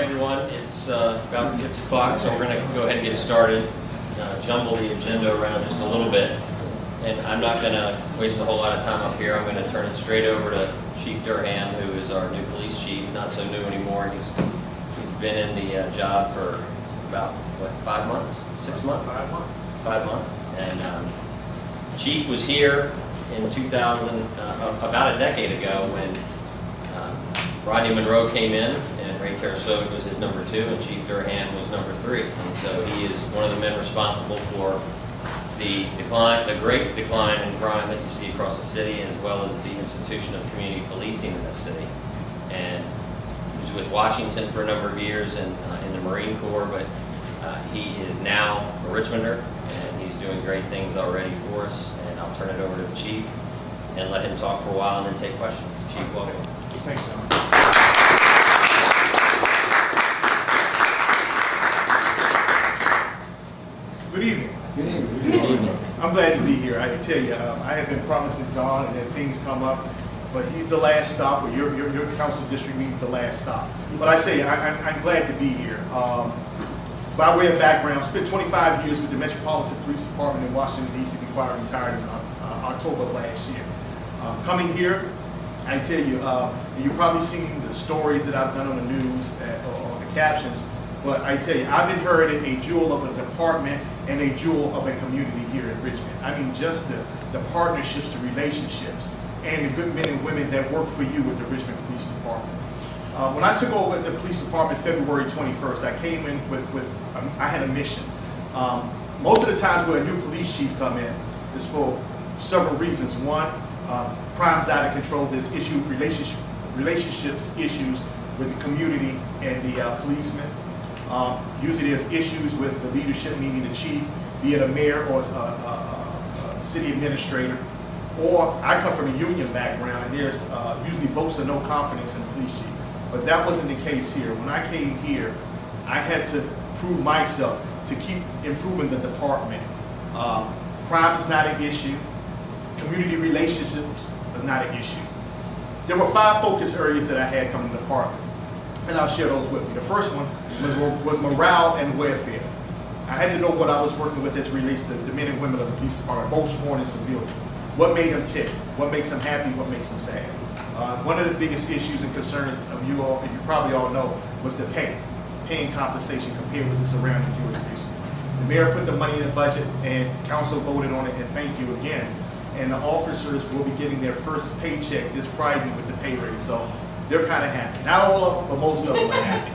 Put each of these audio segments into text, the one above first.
everyone. It's about 6 o'clock, so we're going to go ahead and get started. Jumble the agenda around just a little bit. And I'm not going to waste a whole lot of time up here. I'm going to turn it straight over to Chief Durham, who is our new police chief. Not so new anymore. He's been in the job for about, what, 5 months? 6 months? 5 months. 5 months. And Chief was here in 2000, about a decade ago, when Rodney Monroe came in, and Ray Terrasode was his number 2, and Chief Durham was number 3. And so he is one of the men responsible for the decline, the great decline in crime that you see across the city, as well as the institution of community policing in this city. And he was with Washington for a number of years and in the Marine Corps, but he is now a Richmonder, and he's doing great things already for us. And I'll turn it over to the Chief and let him talk for a while and then take questions. Chief, welcome. Thanks, John. Good evening. Good evening. Good evening. I'm glad to be here. I can tell you, I have been promising John, and then things come up, but he's the last stop, or your council district means the last stop. But I say, I'm glad to be here. By way of background, spent 25 years with the Metropolitan Police Department in Washington, D.C. before I retired in October of last year. Coming here, I tell you, you've probably seen the stories that I've done on the news or the captions, but I tell you, I've inherited a jewel of a department and a jewel of a community here in Richmond. I mean, just the partnerships, the relationships, and the good men and women that work for you with the Richmond Police Department. When I took over the police department February 21st, I came in I had a mission. Most of the times where a new police chief come in is for several reasons. One, crime's out of control. There's relationships issues with the community and the policemen. Usually there's issues with the leadership, meaning the chief, be it a mayor or a city administrator. Or I come from a union background, and there's usually votes of no confidence in the police chief. But that wasn't the case here. When I came here, I had to prove myself to keep improving the department. Crime is not an issue. Community relationships is not an issue. There were 5 focus areas that I had coming to the department, and I'll share those with you. The first one was morale and welfare. I had to know what I was working with as it relates to the men and women of the police department, both sworn and civilian. What made them tick? What makes them happy? What makes them sad? One of the biggest issues and concerns of you all, and you probably all know, was the paying compensation compared with the surrounding jurisdiction. The mayor put the money in the budget, and council voted on it, and thank you again. And the officers will be getting their first paycheck this Friday with the pay raise, so they're kind of happy. Not all of them, but most of them are happy.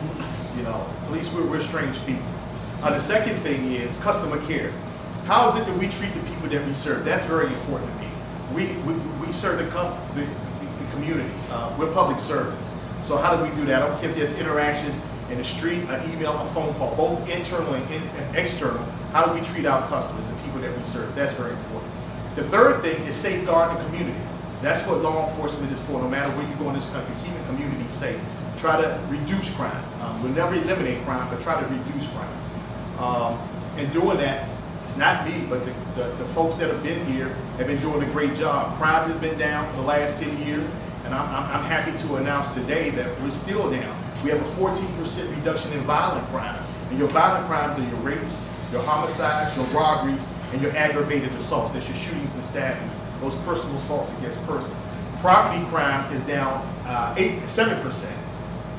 You know, police, we're strange people. The second thing is customer care. How is it that we treat the people that we serve? That's very important to me. We serve the community. We're public servants. So how do we do that? I don't care if there's interactions in the street, an email, a phone call, both internal and external. How do we treat our customers, the people that we serve? That's very important. The third thing is safeguard the community. That's what law enforcement is for. No matter where you go in this country, keeping communities safe. Try to reduce crime. We'll never eliminate crime, but try to reduce crime. And doing that, it's not me, but the folks that have been here have been doing a great job. Crime has been down for the last 10 years, and I'm happy to announce today that we're still down. We have a 14% reduction in violent crime. And your violent crimes are your rapes, your homicides, your robberies, and your aggravated assaults. That's your shootings and stabbings, those personal assaults against persons. Property crime is down 7%.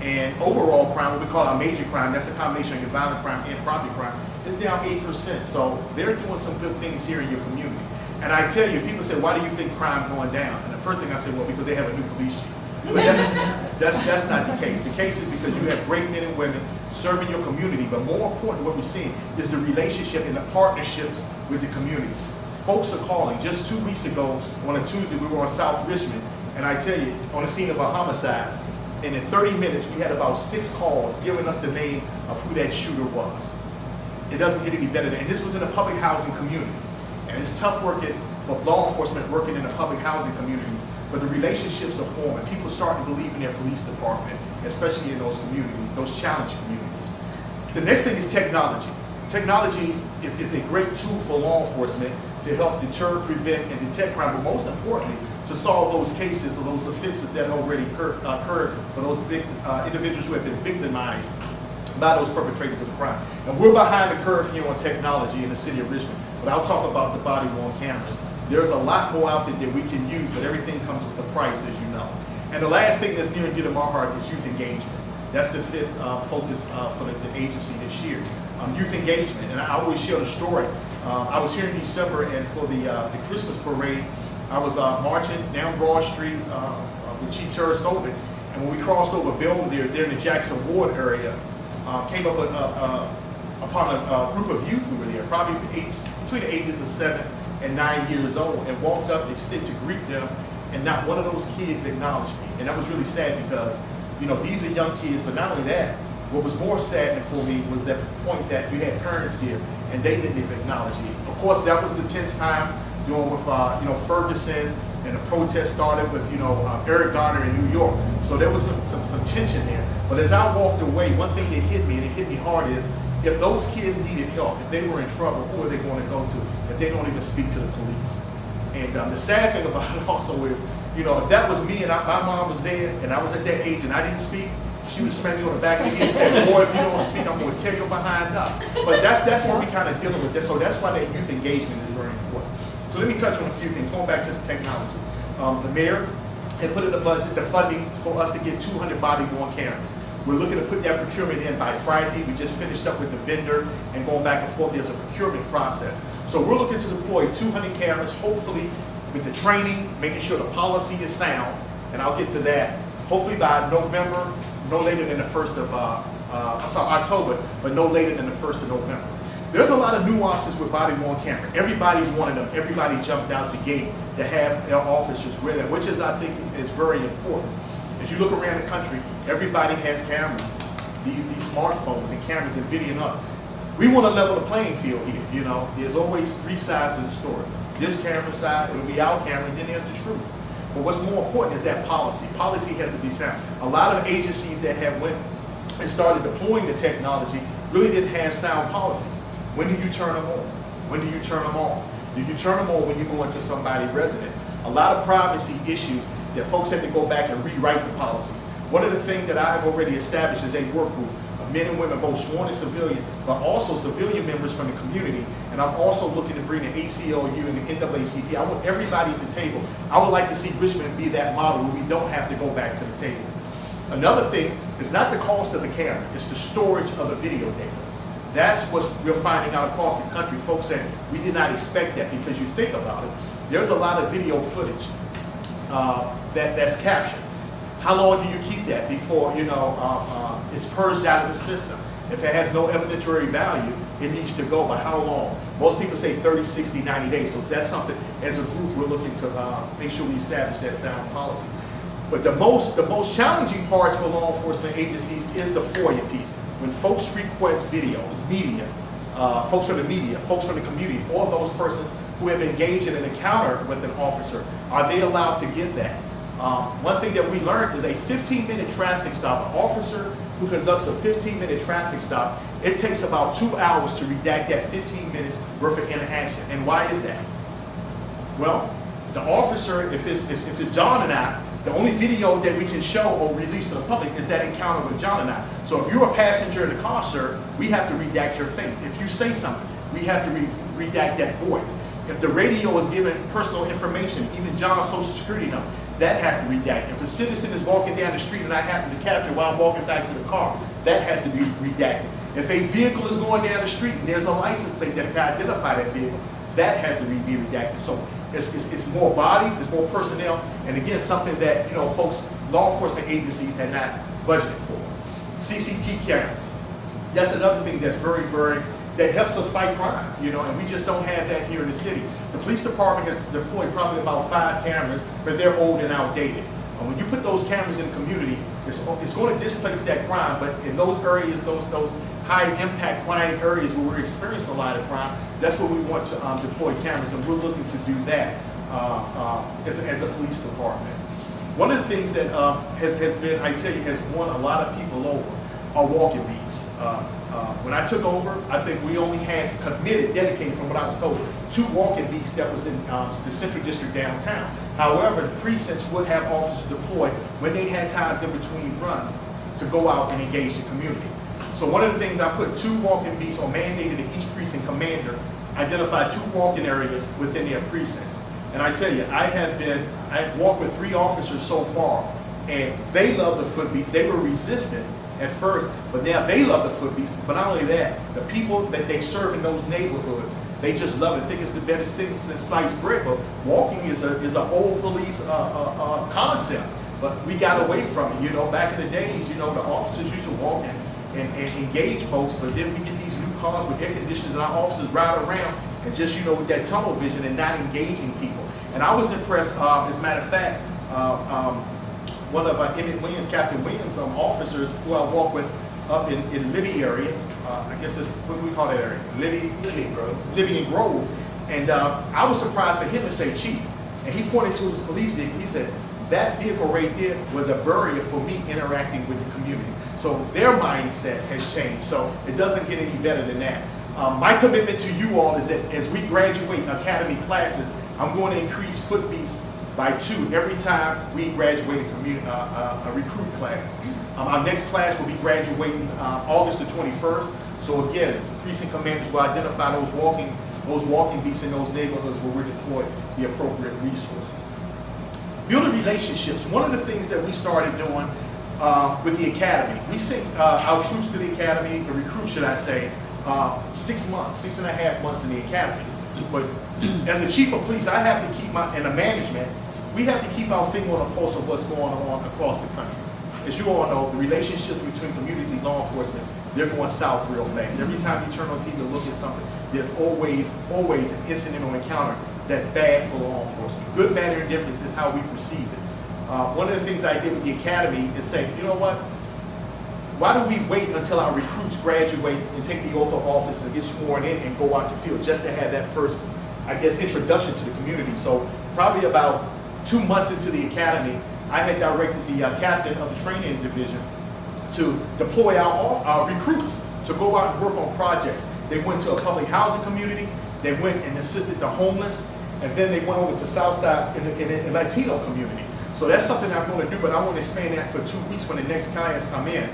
And overall crime, what we call our major crime, that's a combination of your violent crime and property crime, is down 8%. So they're doing some good things here in your community. And I tell you, people say, why do you think crime going down? And the first thing I say, well, because they have a new police chief. But that's not the case. The case is because you have great men and women serving your community, but more important, what we're seeing is the relationship and the partnerships with the communities. Folks are calling. Just 2 weeks ago, on a Tuesday, we were on South Richmond, and I tell you, on the scene of a homicide, and in 30 minutes, we had about 6 calls giving us the name of who that shooter was. It doesn't get any better than, and this was in a public housing community. And it's tough working for law enforcement working in the public housing communities, but the relationships are forming. People are starting to believe in their police department, especially in those communities, those challenged communities. The next thing is technology. Technology is a great tool for law enforcement to help deter, prevent, and detect crime, but most importantly, to solve those cases or those offenses that already occurred for those individuals who have been victimized by those perpetrators of the crime. And we're behind the curve here on technology in the city of Richmond. But I'll talk about the body-worn cameras. There's a lot more out there that we can use, but everything comes with a price, as you know. And the last thing that's near and dear to my heart is youth engagement. That's the fifth focus for the agency this year. Youth engagement, and I always share the story. I was here in December, and for the Christmas parade, I was marching down Broad Street with Chief Sullivan, and when we crossed over Belvedere, there in the Jackson Ward area, came up upon a group of youth who were there, probably between the ages of 7 and 9 years old, and walked up and extended to greet them, and not one of those kids acknowledged me. And that was really sad because, you know, these are young kids, but not only that, what was more saddening for me was that point that we had parents here, and they didn't even acknowledge me. Of course, that was the tense times, dealing with, Ferguson, and the protest started with, Eric Garner in New York. So there was some tension there. But as I walked away, one thing that hit me, and it hit me hard, is if those kids needed help, if they were in trouble, who are they going to go to if they don't even speak to the police? And the sad thing about it also is, if that was me and my mom was there and I was at that age and I didn't speak, she would smack me on the back of the head and say, boy, if you don't speak, I'm going to tear your behind up. But that's what we kind of dealing with. So that's why that youth engagement is very important. So let me touch on a few things, going back to the technology. The mayor had put in the budget, the funding for us to get 200 body-worn cameras. We're looking to put that procurement in by Friday. We just finished up with the vendor and going back and forth. There's a procurement process. So we're looking to deploy 200 cameras, hopefully with the training, making sure the policy is sound, and I'll get to that. Hopefully by November, no later than the 1st of, October, but no later than the 1st of November. There's a lot of nuances with body-worn camera. Everybody wanted them. Everybody jumped out the gate to have their officers wear them, which is, I think, is very important. As you look around the country, everybody has cameras, these smartphones and cameras and videoing up. We want to level the playing field here. There's always three sides of the story. This camera side, it'll be our camera, and then there's the truth. But what's more important is that policy. Policy has to be sound. A lot of agencies that have went and started deploying the technology really didn't have sound policies. When do you turn them on? When do you turn them off? Do you turn them on when you go into somebody's residence? A lot of privacy issues that folks have to go back and rewrite the policies. One of the things that I've already established is a work group of men and women, both sworn and civilian, but also civilian members from the community. And I'm also looking to bring the ACLU and the NAACP. I want everybody at the table. I would like to see Richmond be that model where we don't have to go back to the table. Another thing is not the cost of the camera, it's the storage of the video data. That's what we're finding out across the country. Folks said, we did not expect that, because you think about it, there's a lot of video footage that's captured. How long do you keep that before it's purged out of the system? If it has no evidentiary value, it needs to go. But how long? Most people say 30, 60, 90 days. So that's something, as a group, we're looking to make sure we establish that sound policy. But the most challenging parts for law enforcement agencies is the FOIA piece. When folks request video, media, folks from the media, folks from the community, all those persons who have engaged in an encounter with an officer, are they allowed to give that? One thing that we learned is a 15-minute traffic stop. An officer who conducts a 15-minute traffic stop, it takes about 2 hours to redact that 15 minutes worth of interaction. And why is that? Well, the officer, if it's John and I, the only video that we can show or release to the public is that encounter with John and I. So if you're a passenger in the car, sir, we have to redact your face. If you say something, we have to redact that voice. If the radio is giving personal information, even John's social security number, that has to be redacted. If a citizen is walking down the street and I happen to capture while I'm walking back to the car, that has to be redacted. If a vehicle is going down the street and there's a license plate that can identify that vehicle, that has to be redacted. So it's more bodies, it's more personnel, and again, something that folks, law enforcement agencies had not budgeted for. CCT cameras. That's another thing that's very, very, that helps us fight crime, and we just don't have that here in the city. The police department has deployed probably about 5 cameras, but they're old and outdated. And when you put those cameras in the community, it's going to displace that crime, but in those areas, those high impact crime areas where we're experiencing a lot of crime, that's where we want to deploy cameras, and we're looking to do that as a police department. One of the things that has been, I tell you, has won a lot of people over are walking beats. When I took over, I think we only had committed, dedicated from what I was told, 2 walking beats that was in the Central District downtown. However, the precincts would have officers deployed when they had times in between runs to go out and engage the community. So one of the things I put 2 walking beats or mandated that each precinct commander identify 2 walking areas within their precincts. And I tell you, I've walked with 3 officers so far, and they love the foot beats. They were resistant at first, but now they love the foot beats. But not only that, the people that they serve in those neighborhoods, they just love it. Think it's the best thing since sliced bread. But walking is an old police concept. But we got away from it. You know, back in the days, you know, the officers used to walk and engage folks. But then we get these new cars with air conditioners, and our officers ride around and just, you know, with that tunnel vision and not engaging people. And I was impressed. As a matter of fact, one of Emmett Williams, Captain Williams, officers who I walk with up in Libby area. I guess that's, what do we call that area? Libby and Grove. And I was surprised for him to say chief. And he pointed to his police vehicle. He said, that vehicle right there was a barrier for me interacting with the community. So their mindset has changed. So it doesn't get any better than that. My commitment to you all is that as we graduate academy classes, I'm going to increase foot beats by 2 every time we graduate a recruit class. Our next class will be graduating August the 21st. So again, precinct commanders will identify those walking beats in those neighborhoods where we deploy the appropriate resources. Building relationships. One of the things that we started doing with the academy, we sent our troops to the academy, the recruits, should I say, 6 months, 6.5 months in the academy. But as a chief of police, I have to keep and the management, we have to keep our finger on the pulse of what's going on across the country. As you all know, the relationships between community and law enforcement, they're going south real fast. Every time you turn on TV to look at something, there's always an incident or encounter that's bad for law enforcement. Good, bad, or indifference is how we perceive it. One of the things I did with the academy is say, you know what? Why do we wait until our recruits graduate and take the oath of office and get sworn in and go out to field just to have that first, I guess, introduction to the community? So probably about 2 months into the academy, I had directed the captain of the training division to deploy our recruits to go out and work on projects. They went to a public housing community, they went and assisted the homeless, and then they went over to Southside in a Latino community. So that's something I'm going to do, but I want to expand that for 2 weeks when the next clients come in.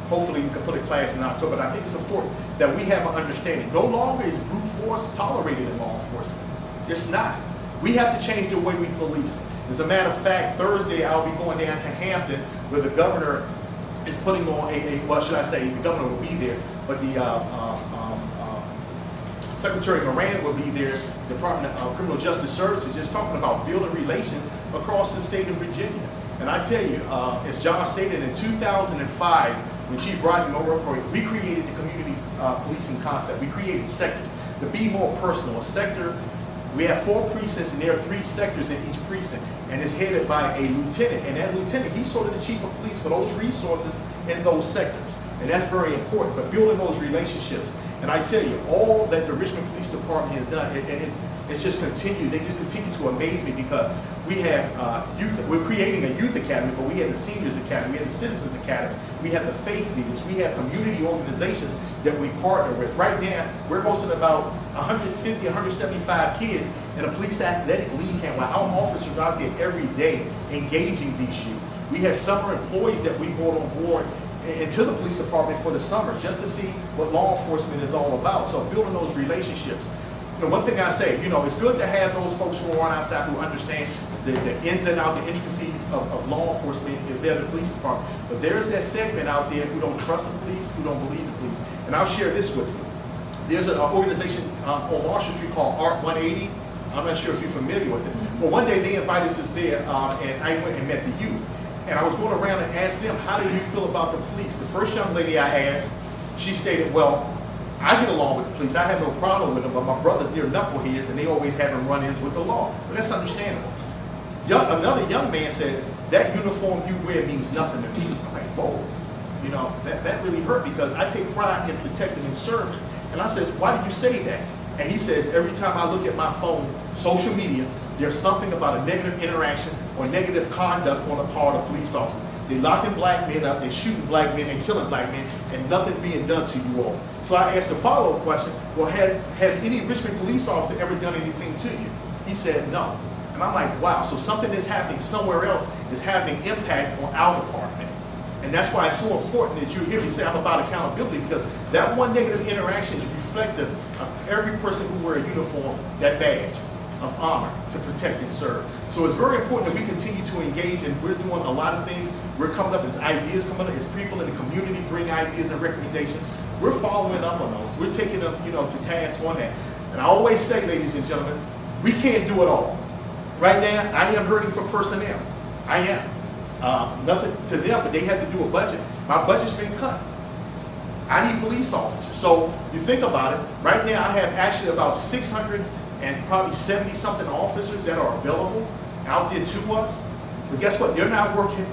Hopefully we can put a class in October, but I think it's important that we have an understanding. No longer is brute force tolerated in law enforcement. It's not. We have to change the way we police. As a matter of fact, Thursday I'll be going down to Hampton where the governor is putting on well, should I say, the governor will be there, but the Secretary Moran will be there, Department of Criminal Justice Services, just talking about building relations across the state of Virginia. And I tell you, as John stated, in 2005, when Chief Rodney Monroe, we created the community policing concept. We created sectors to be more personal. A sector, we have 4 precincts and there are 3 sectors in each precinct, and it's headed by a lieutenant. And that lieutenant, he's sort of the chief of police for those resources in those sectors. And that's very important, but building those relationships. And I tell you, all that the Richmond Police Department has done, it's just continued. They just continue to amaze me because we have youth. We're creating a youth academy, but we have the seniors academy, we have the citizens academy, we have the faith leaders, we have community organizations that we partner with. Right now, we're hosting about 150, 175 kids in a police athletic league camp where our officers are out there every day engaging these youth. We have summer employees that we brought on board into the police department for the summer just to see what law enforcement is all about. So building those relationships. The one thing I say, you know, it's good to have those folks who are on outside who understand the ins and outs, the intricacies of law enforcement if they're the police department. But there's that segment out there who don't trust the police, who don't believe the police. And I'll share this with you. There's an organization on Marshall Street called Art 180. I'm not sure if you're familiar with it. Well, one day they invited us there, and I went and met the youth. And I was going around and asked them, how do you feel about the police? The first young lady I asked, she stated, well, I get along with the police. I have no problem with them, but my brothers, they're knuckleheads, and they always having run-ins with the law. But that's understandable. Another young man says, that uniform you wear means nothing to me. I'm like, whoa. You know, that really hurt because I take pride in protecting and serving. And I says, why do you say that? And he says, every time I look at my phone, social media, there's something about a negative interaction or negative conduct on the part of police officers. They're locking black men up, they're shooting black men, and killing black men, and nothing's being done to you all. So I asked a follow-up question, well, has any Richmond police officer ever done anything to you? He said no. And I'm like, wow, so something is happening somewhere else is having impact on our department. And that's why it's so important that you hear me say I'm about accountability, because that one negative interaction is reflective of every person who wears a uniform, that badge of honor to protect and serve. So it's very important that we continue to engage, and we're doing a lot of things. We're coming up as ideas coming up, as people in the community bring ideas and recommendations. We're following up on those. We're taking them, to task on that. And I always say, ladies and gentlemen, we can't do it all. Right now, I am hurting for personnel. I am. Nothing to them, but they have to do a budget. My budget's been cut. I need police officers. So you think about it, right now I have actually about 600 and probably 70 something officers that are available out there to us. But guess what? They're not working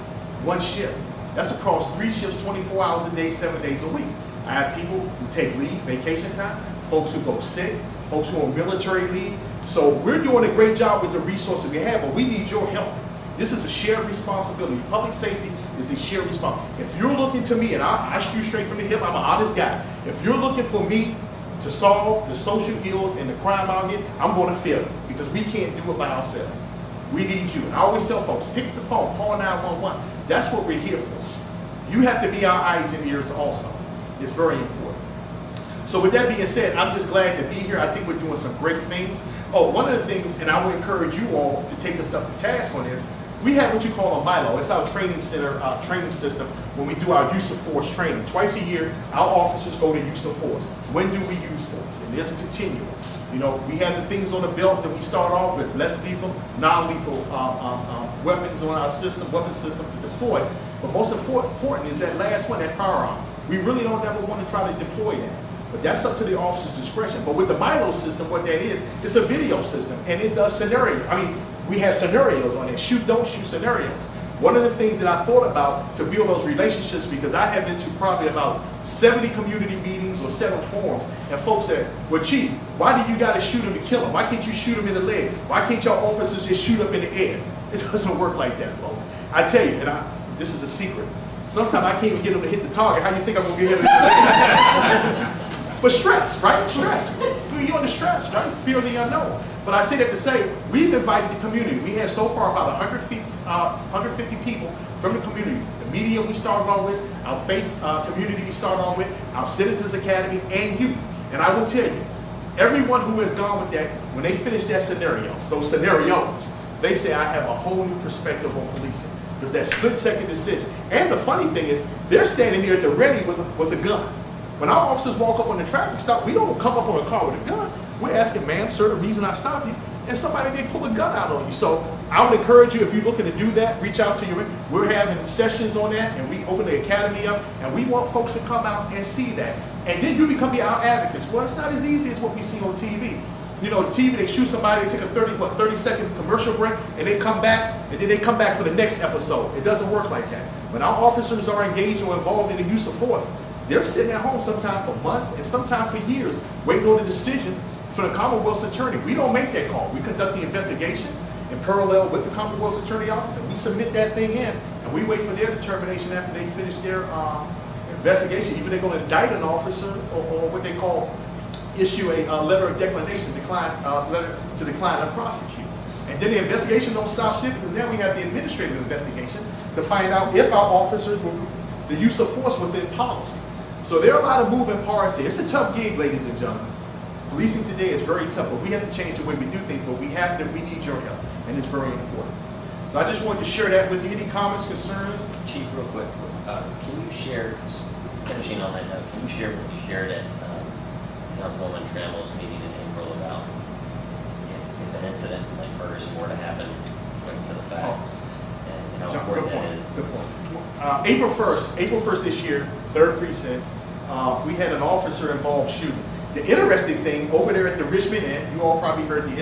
one shift. That's across 3 shifts, 24 hours a day, 7 days a week. I have people who take leave, vacation time, folks who go sick, folks who are on military leave. So we're doing a great job with the resources we have, but we need your help. This is a shared responsibility. Public safety is a shared responsibility. If you're looking to me, and I shoot straight from the hip, I'm an honest guy. If you're looking for me to solve the social ills and the crime out here, I'm going to fail you, because we can't do it by ourselves. We need you. And I always tell folks, pick the phone, call 911. That's what we're here for. You have to be our eyes and ears also. It's very important. So with that being said, I'm just glad to be here. I think we're doing some great things. Oh, one of the things, and I would encourage you all to take us up to task on this, we have what you call a MILO. It's our training center, training system, when we do our use of force training. Twice a year, our officers go to use of force. When do we use force? And there's a continuum. We have the things on the belt that we start off with, less lethal, non-lethal weapons on our system, weapon system to deploy. But most important is that last one, that firearm. We really don't ever want to try to deploy that. But that's up to the officer's discretion. But with the MILO system, what that is, it's a video system, and it does scenario. We have scenarios on it, shoot, don't shoot scenarios. One of the things that I thought about to build those relationships, because I have been to probably about 70 community meetings or 7 forums, and folks said, well, Chief, why do you got to shoot him to kill him? Why can't you shoot him in the leg? Why can't your officers just shoot up in the air? It doesn't work like that, folks. I tell you, and this is a secret, sometimes I can't even get them to hit the target. How do you think I'm going to get him to hit the leg? But stress, right? Stress. You're under stress, right? Fear of the unknown. But I say that to say, we've invited the community. We had so far about 150 people from the communities. The media we started off with, our faith community we started off with, our Citizens Academy, and youth. And I will tell you, everyone who has gone with that, when they finish that scenario, those scenarios, they say, I have a whole new perspective on policing. Because that split-second decision. And the funny thing is, they're standing there at the ready with a gun. When our officers walk up on the traffic stop, we don't come up on a car with a gun. We're asking, ma'am, sir, the reason I stopped you, and somebody may pull a gun out on you. So I would encourage you, if you're looking to do that, reach out to your, we're having sessions on that, and we open the academy up, and we want folks to come out and see that. And then you become our advocates. Well, it's not as easy as what we see on TV. The TV, they shoot somebody, they take a 30-second commercial break, and they come back, and then they come back for the next episode. It doesn't work like that. When our officers are engaged or involved in the use of force, they're sitting at home sometimes for months and sometimes for years, waiting on a decision for the Commonwealth's attorney. We don't make that call. We conduct the investigation in parallel with the Commonwealth's attorney office, and we submit that thing in, and we wait for their determination after they finish their investigation. Either they're going to indict an officer or what they call issue a letter of declination, letter to decline to prosecute. And then the investigation don't stop there, because now we have the administrative investigation to find out if our officers were the use of force within policy. So there are a lot of moving parts here. It's a tough gig, ladies and gentlemen. Policing today is very tough, but we have to change the way we do things, but we need your help, and it's very important. So I just wanted to share that with you. Any comments, concerns? Chief, real quick, can you share, just finishing on that note, can you share what you shared at Councilwoman Trammell's meeting in April about if an incident like Ferguson were to happen, waiting for the facts, and how important that is? Good point. April 1st this year, 3rd precinct, we had an officer-involved shooting. The interesting thing, over there at the Richmond Inn, you all probably heard the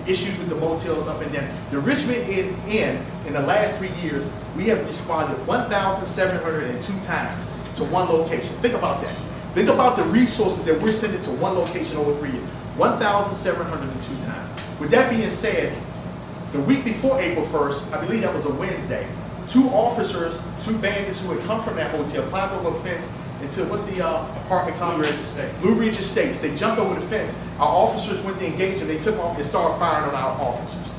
issues with the motels up and down. The Richmond Inn, in the last 3 years, we have responded 1,702 times to one location. Think about that. Think about the resources that we're sending to one location over 3 years. 1,702 times. With that being said, the week before April 1st, I believe that was a Wednesday, 2 officers, 2 bandits who had come from that hotel, climbed over a fence into, what's the apartment complex? Blue Ridge Estates. They jumped over the fence. Our officers went to engage them. They took off and started firing on our officers.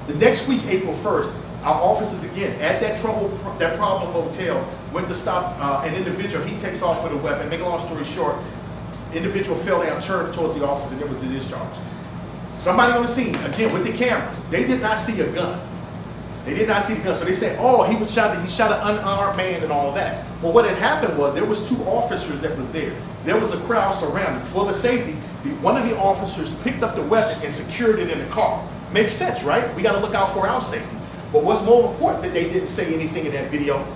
The next week, April 1st, our officers again, at that problem hotel, went to stop an individual. He takes off with a weapon. Make a long story short, individual fell down, turned towards the officer, and there was a discharge. Somebody on the scene, again, with the cameras, they did not see a gun. They did not see the gun. So they said, oh, he shot an unarmed man and all of that. Well, what had happened was there was 2 officers that was there. There was a crowd surrounding. For the safety, one of the officers picked up the weapon and secured it in the car. Makes sense, right? We got to look out for our safety. But what's more important that they didn't say anything in that video,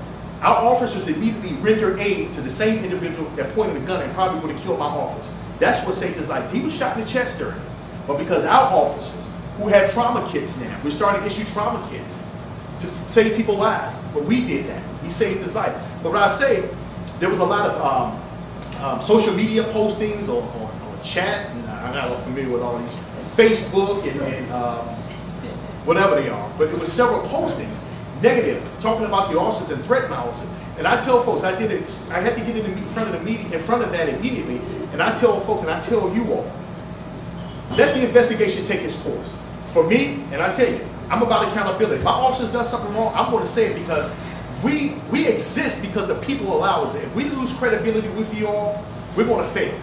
our officers immediately rendered aid to the same individual that pointed a gun and probably would have killed my officer. That's what saved his life. He was shot in the chest during it. But because our officers, who have trauma kits now, we're starting to issue trauma kits to save people's lives. But we did that. We saved his life. But what I say, there was a lot of social media postings or chat, and I'm not familiar with all these, Facebook and whatever they are, but there was several postings, negative, talking about the officers and threat mouths. And I tell folks, I had to get in front of that immediately, and I tell folks, and I tell you all, let the investigation take its course. For me, and I tell you, I'm about accountability. If my officers done something wrong, I'm going to say it because we exist because the people allow us. If we lose credibility with you all, we're going to fail.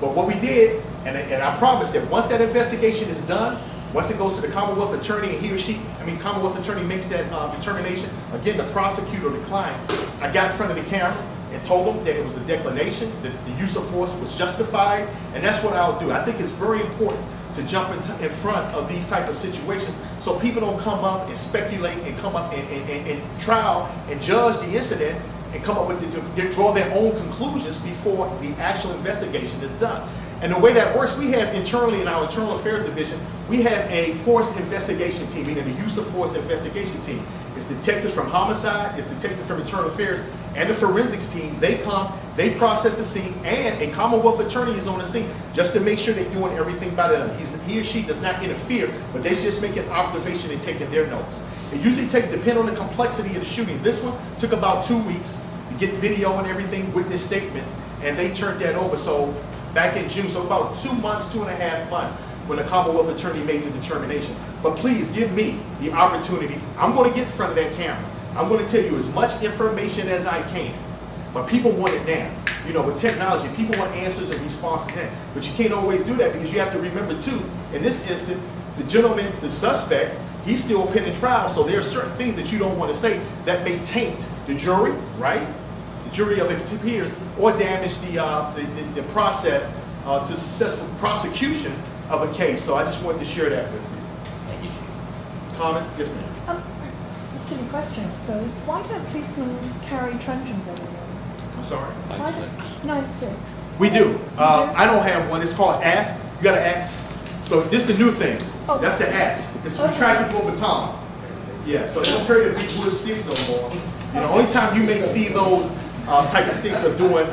But what we did, and I promise that once that investigation is done, once it goes to the Commonwealth attorney and Commonwealth attorney makes that determination, again, the prosecutor or the client, I got in front of the camera and told them that it was a declination, that the use of force was justified, and that's what I'll do. I think it's very important to jump in front of these type of situations so people don't come up and speculate and come up and trial and judge the incident and come up with draw their own conclusions before the actual investigation is done. And the way that works, we have internally in our internal affairs division, we have a force investigation team, meaning the use of force investigation team. It's detectives from homicide, it's detectives from internal affairs, and the forensics team. They come, they process the scene, and a Commonwealth attorney is on the scene just to make sure they're doing everything by them. He or she does not interfere, but they just make an observation and taking their notes. It usually takes, depending on the complexity of the shooting. This one took about 2 weeks to get video and everything, witness statements, and they turned that over. So back in June, so about 2 months, 2.5 months, when the Commonwealth attorney made the determination. But please give me the opportunity. I'm going to get in front of that camera. I'm going to tell you as much information as I can. But people want it now. You know, with technology, people want answers and responses now. But you can't always do that because you have to remember too, in this instance, the gentleman, the suspect, he's still pending trial. So there are certain things that you don't want to say that may taint the jury, right? The jury of its peers, or damage the process to successful prosecution of a case. So I just wanted to share that with you. Thank you. Comments? Yes, ma'am. A silly question, I suppose. Why don't policemen carry truncheons anymore? I'm sorry. 9.6. We do. I don't have one. It's called ASP. You got to ask. So this is the new thing. Oh. That's the ASP. It's retractable baton. Yeah. So they don't carry the big wood sticks no more. You know, only time you may see those type of sticks are doing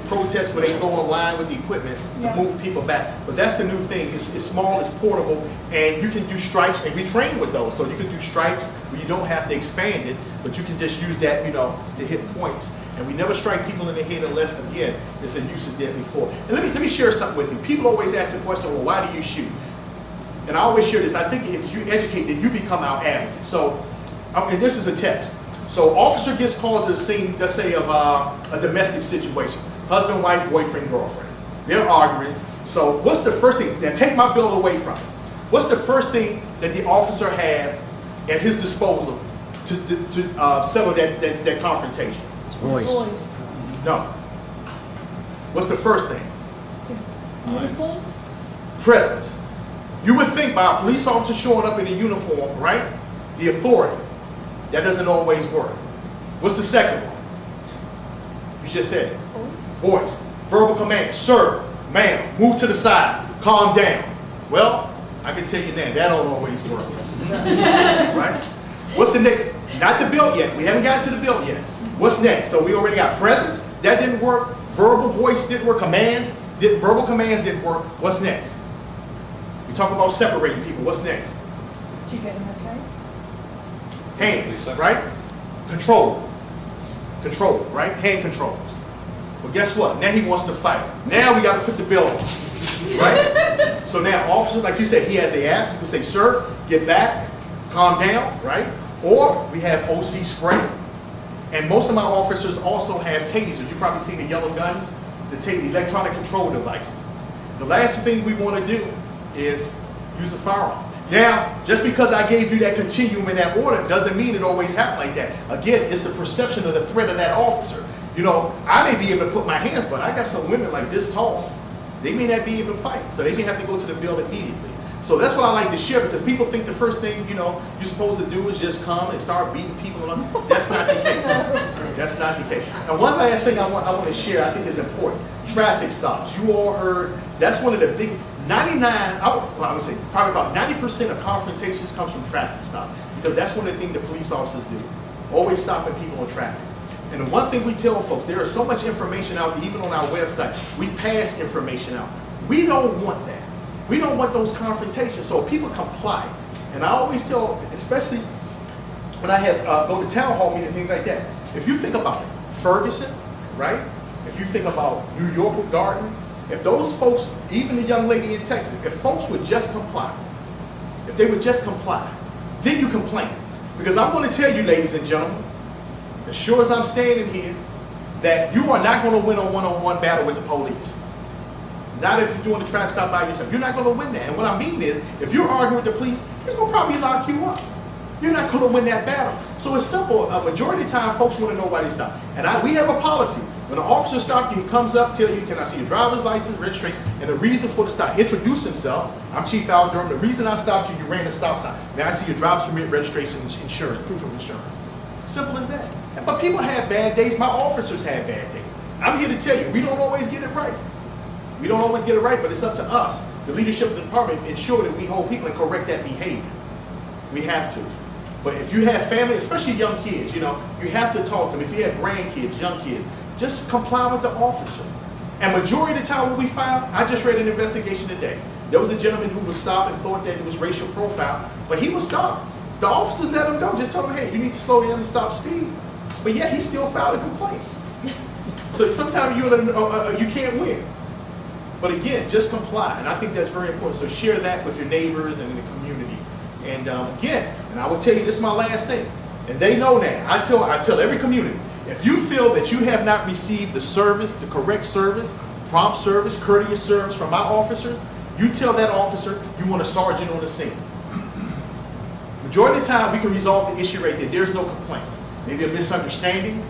protests where they go online with the equipment to move people back. But that's the new thing. It's small, it's portable, and you can do strikes, and we train with those. So you can do strikes where you don't have to expand it, but you can just use that, you know, to hit points. And we never strike people in the head unless, again, it's a use of deadly force. And let me share something with you. People always ask the question, well, why do you shoot? And I always share this. I think if you educate, then you become our advocate. So, and this is a test. So officer gets called to the scene, let's say, of a domestic situation. Husband, wife, boyfriend, girlfriend. They're arguing. So what's the first thing? Now take my belt away from it. What's the first thing that the officer have at his disposal to settle that confrontation? Voice. No. What's the first thing? His uniform? Presence. You would think by a police officer showing up in a uniform, right? The authority. That doesn't always work. What's the second one? You just said it. Voice. Verbal command. Sir, ma'am, move to the side. Calm down. Well, I can tell you now, that don't always work. Right? What's the next? Not the belt yet. We haven't gotten to the belt yet. What's next? So we already got presence. That didn't work. Verbal voice didn't work. Verbal commands didn't work. What's next? We talk about separating people. What's next? Do you get in her face? Hands, right? Control. Control, right? Hand controls. Well, guess what? Now he wants to fight. Now we got to put the belt on, right? So now officers, like you said, he has the abs. You can say, sir, get back, calm down, right? Or we have OC spray. And most of my officers also have tasers. You've probably seen the yellow guns, the electronic control devices. The last thing we want to do is use a firearm. Now, just because I gave you that continuum in that order doesn't mean it always happened like that. Again, it's the perception of the threat of that officer. You know, I may be able to put my hands, but I got some women like this tall. They may not be able to fight, so they may have to go to the building immediately. So that's what I like to share, because people think the first thing, you know, you're supposed to do is just come and start beating people up. That's not the case. That's not the case. And one last thing I want to share, I think is important. Traffic stops. You all heard, that's one of the big, I would say probably about 90% of confrontations comes from traffic stop, because that's one of the things the police officers do. Always stopping people on traffic. And the one thing we tell folks, there is so much information out there, even on our website, we pass information out. We don't want that. We don't want those confrontations, so people comply. And I always tell, especially when I have go to town hall meetings, things like that, if you think about it, Ferguson, right? If you think about New York with Garden, if those folks, even the young lady in Texas, if folks would just comply, if they would just comply, then you complain. Because I'm going to tell you, ladies and gentlemen, as sure as I'm standing here, that you are not going to win a one-on-one battle with the police. Not if you're doing the traffic stop by yourself. You're not going to win that. And what I mean is, if you're arguing with the police, he's going to probably lock you up. You're not going to win that battle. So it's simple. A majority of the time, folks want to know why they stop. And we have a policy. When an officer stops you, he comes up, tell you, can I see your driver's license, registration, and the reason for the stop. Introduce himself. I'm Chief Alfred Durham. The reason I stopped you, you ran a stop sign. May I see your driver's permit, registration, insurance, proof of insurance. Simple as that. But people have bad days. My officers have bad days. I'm here to tell you, we don't always get it right. We don't always get it right, but it's up to us, the leadership of the department, ensure that we hold people and correct that behavior. We have to. But if you have family, especially young kids, you know, you have to talk to them. If you have grandkids, young kids, just comply with the officer. And majority of the time what we found, I just read an investigation today. There was a gentleman who was stopped and thought that it was racial profile, but he was stopped. The officers let him go, just told him, hey, you need to slow down and stop speed. But yet he still filed a complaint. So sometimes you can't win. But again, just comply, and I think that's very important. So share that with your neighbors and in the community. And again, and I will tell you, this is my last thing, and they know that. I tell every community, if you feel that you have not received the service, the correct service, prompt service, courteous service from my officers, you tell that officer you want a sergeant on the scene. Majority of the time, we can resolve the issue right there. There's no complaint. Maybe a misunderstanding.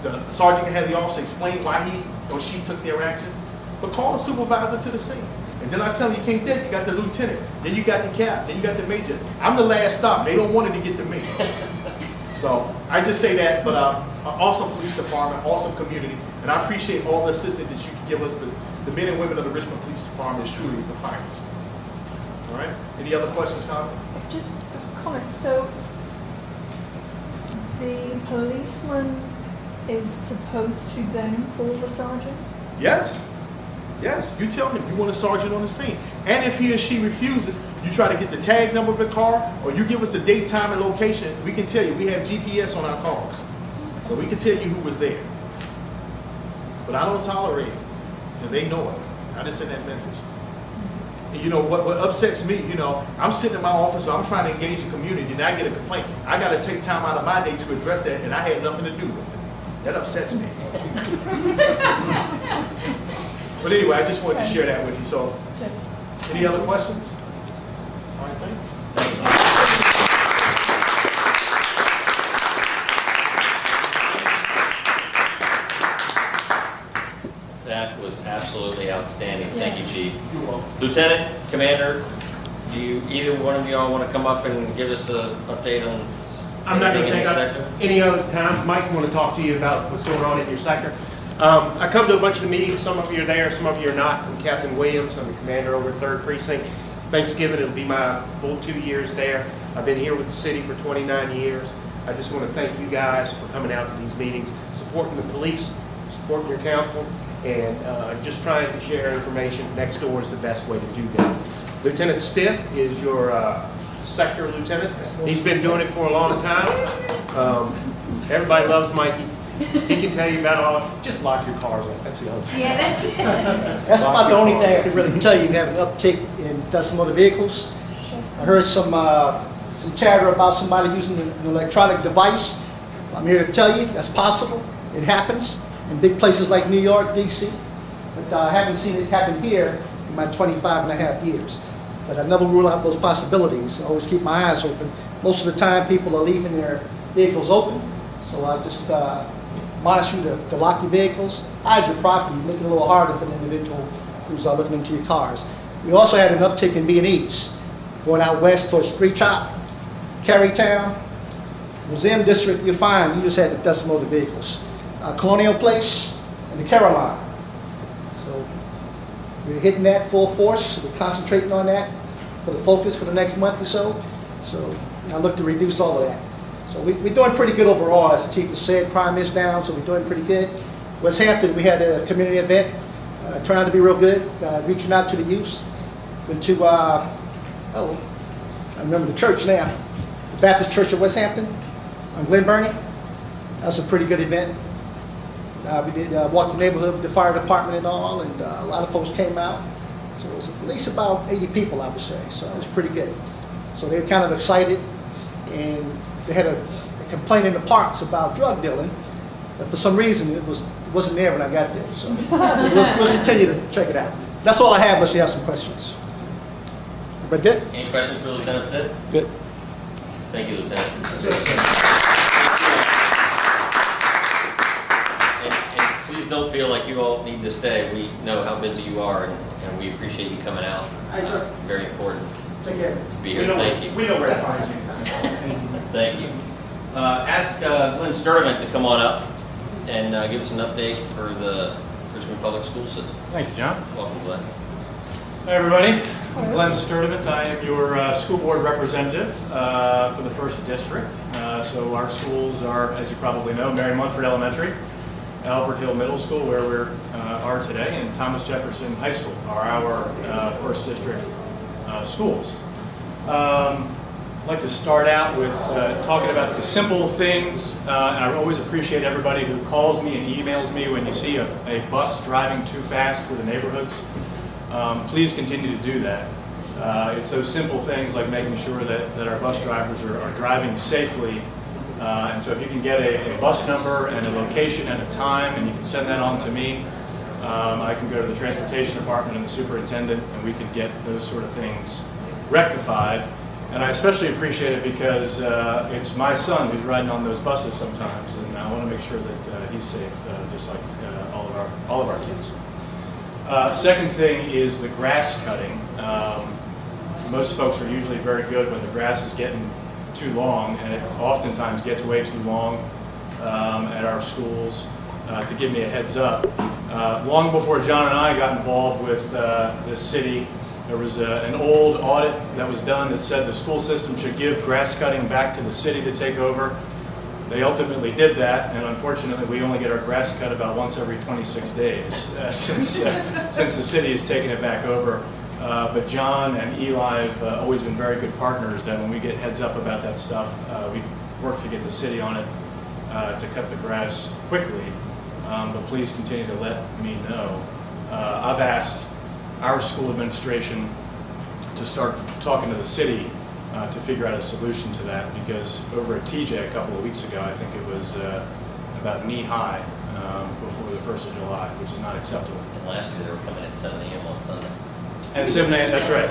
The sergeant can have the officer explain why he or she took their actions. But call the supervisor to the scene. And then I tell them, you can't do it. You got the lieutenant, then you got the cap, then you got the major. I'm the last stop. They don't want it to get to me. So I just say that, but awesome police department, awesome community, and I appreciate all the assistance that you can give us. But the men and women of the Richmond Police Department is truly the finest. All right? Any other questions, comments? Just a comment. So the policeman is supposed to then call the sergeant? Yes. Yes, you tell him you want a sergeant on the scene. And if he or she refuses, you try to get the tag number of the car, or you give us the date, time, and location. We can tell you. We have GPS on our cars. So we can tell you who was there. But I don't tolerate it. And they know it. I just send that message. And you know, what upsets me, you know, I'm sitting in my office, so I'm trying to engage the community, and I get a complaint. I got to take time out of my day to address that, and I had nothing to do with it. That upsets me. But anyway, I just wanted to share that with you. So, any other questions? All right, thank you. That was absolutely outstanding. Thank you, Chief. You're welcome. Lieutenant, Commander, do you, either one of y'all want to come up and give us an update on I'm not going anything to in take the up sector? any other time. Mike, I want to talk to you about what's going on in your sector. I come to a bunch of the meetings. Some of you are there, some of you are not. I'm Captain Williams. I'm the commander over at 3rd Precinct. Thanksgiving, it'll be my full 2 years there. I've been here with the city for 29 years. I just want to thank you guys for coming out to these meetings, supporting the police, supporting your council, and just trying to share information. Next door is the best way to do that. Lieutenant Stith is your sector lieutenant. He's been doing it for a long time. Everybody loves Mikey. He can tell you about all. Just lock your cars up. That's the only thing. Yeah, that's it. That's about the only thing I could really tell you. We have an uptick in dust motor vehicles. I heard some chatter about somebody using an electronic device I'm here to tell you that's possible. It happens in big places like New York, D.C., but I haven't seen it happen here in my 25 and a half years. But I never rule out those possibilities. I always keep my eyes open. Most of the time, people are leaving their vehicles open, so I just admonish you to lock your vehicles, hide your property, make it a little harder for the individual who's looking into your cars. We also had an uptick in B&Es, going out west towards Three Chop, Carytown, Museum District. You're fine. You just had the dust motor vehicles. Colonial Place and the Caroline. So we're hitting that full force. We're concentrating on that for the focus for the next month or so. So I look to reduce all of that. So we're doing pretty good overall. As the chief has said, crime is down, so we're doing pretty good. West Hampton, we had a community event. Turned out to be real good, reaching out to the youth. Went to, I remember the church now, the Baptist Church of West Hampton on Glen Burnie. That was a pretty good event. We did walk the neighborhood with the fire department and all, and a lot of folks came out. So it was at least about 80 people, I would say. So it was pretty good. So they were kind of excited, and they had a complaint in the parks about drug dealing, but for some reason it wasn't there when I got there. So we'll continue to check it out. That's all I have, unless you have some questions. Everybody good? Any questions for Lieutenant Stith? Good. Thank you, Lieutenant. And please don't feel like you all need to stay. We know how busy you are, and we appreciate you coming out. Hi, sir. Very important Take care. to be here. Thank you. We know where to find you. Thank you. Ask Glen Sturdivant to come on up and give us an update for the Richmond Public School System. Thank you, John. Welcome, Glen. Hi, everybody. I'm Glen Sturdivant. I am your school board representative for the 1st District. So our schools are, as you probably know, Mary Munford Elementary, Albert Hill Middle School, where we are today, and Thomas Jefferson High School are our 1st District schools. I'd like to start out with talking about the simple things, and I always appreciate everybody who calls me and emails me when you see a bus driving too fast through the neighborhoods. Please continue to do that. It's those simple things like making sure that our bus drivers are driving safely. And so if you can get a bus number and a location and a time, and you can send that on to me, I can go to the transportation department and the superintendent, and we can get those sort of things rectified. And I especially appreciate it because it's my son who's riding on those buses sometimes, and I want to make sure that he's safe, just like all of our kids. Second thing is the grass cutting. Most folks are usually very good when the grass is getting too long, and it oftentimes gets way too long at our schools, to give me a heads up. Long before John and I got involved with the city, there was an old audit that was done that said the school system should give grass cutting back to the city to take over. They ultimately did that, and unfortunately we only get our grass cut about once every 26 days since the city has taken it back over. But John and Eli have always been very good partners, that when we get heads up about that stuff, we work to get the city on it to cut the grass quickly. But please continue to let me know. I've asked our school administration to start talking to the city to figure out a solution to that, because over at TJ a couple of weeks ago, I think it was about knee-high before the 1st of July, which is not acceptable. And last year they were coming at 7 a.m. on Sunday. And 7 a.m., that's right.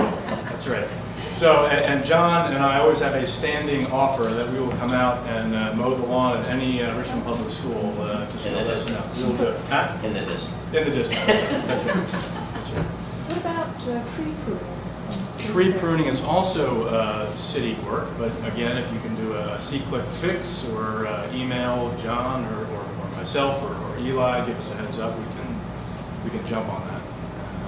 That's right. So, and John and I always have a standing offer that we will come out and mow the lawn at any Richmond Public School, just to let us know. We'll do it. Huh? In the district. In the district, that's right. That's right. That's right. What about tree pruning? Tree pruning is also city work, but again, if you can do a C-click fix or email John or myself or Eli, give us a heads up, we can jump on that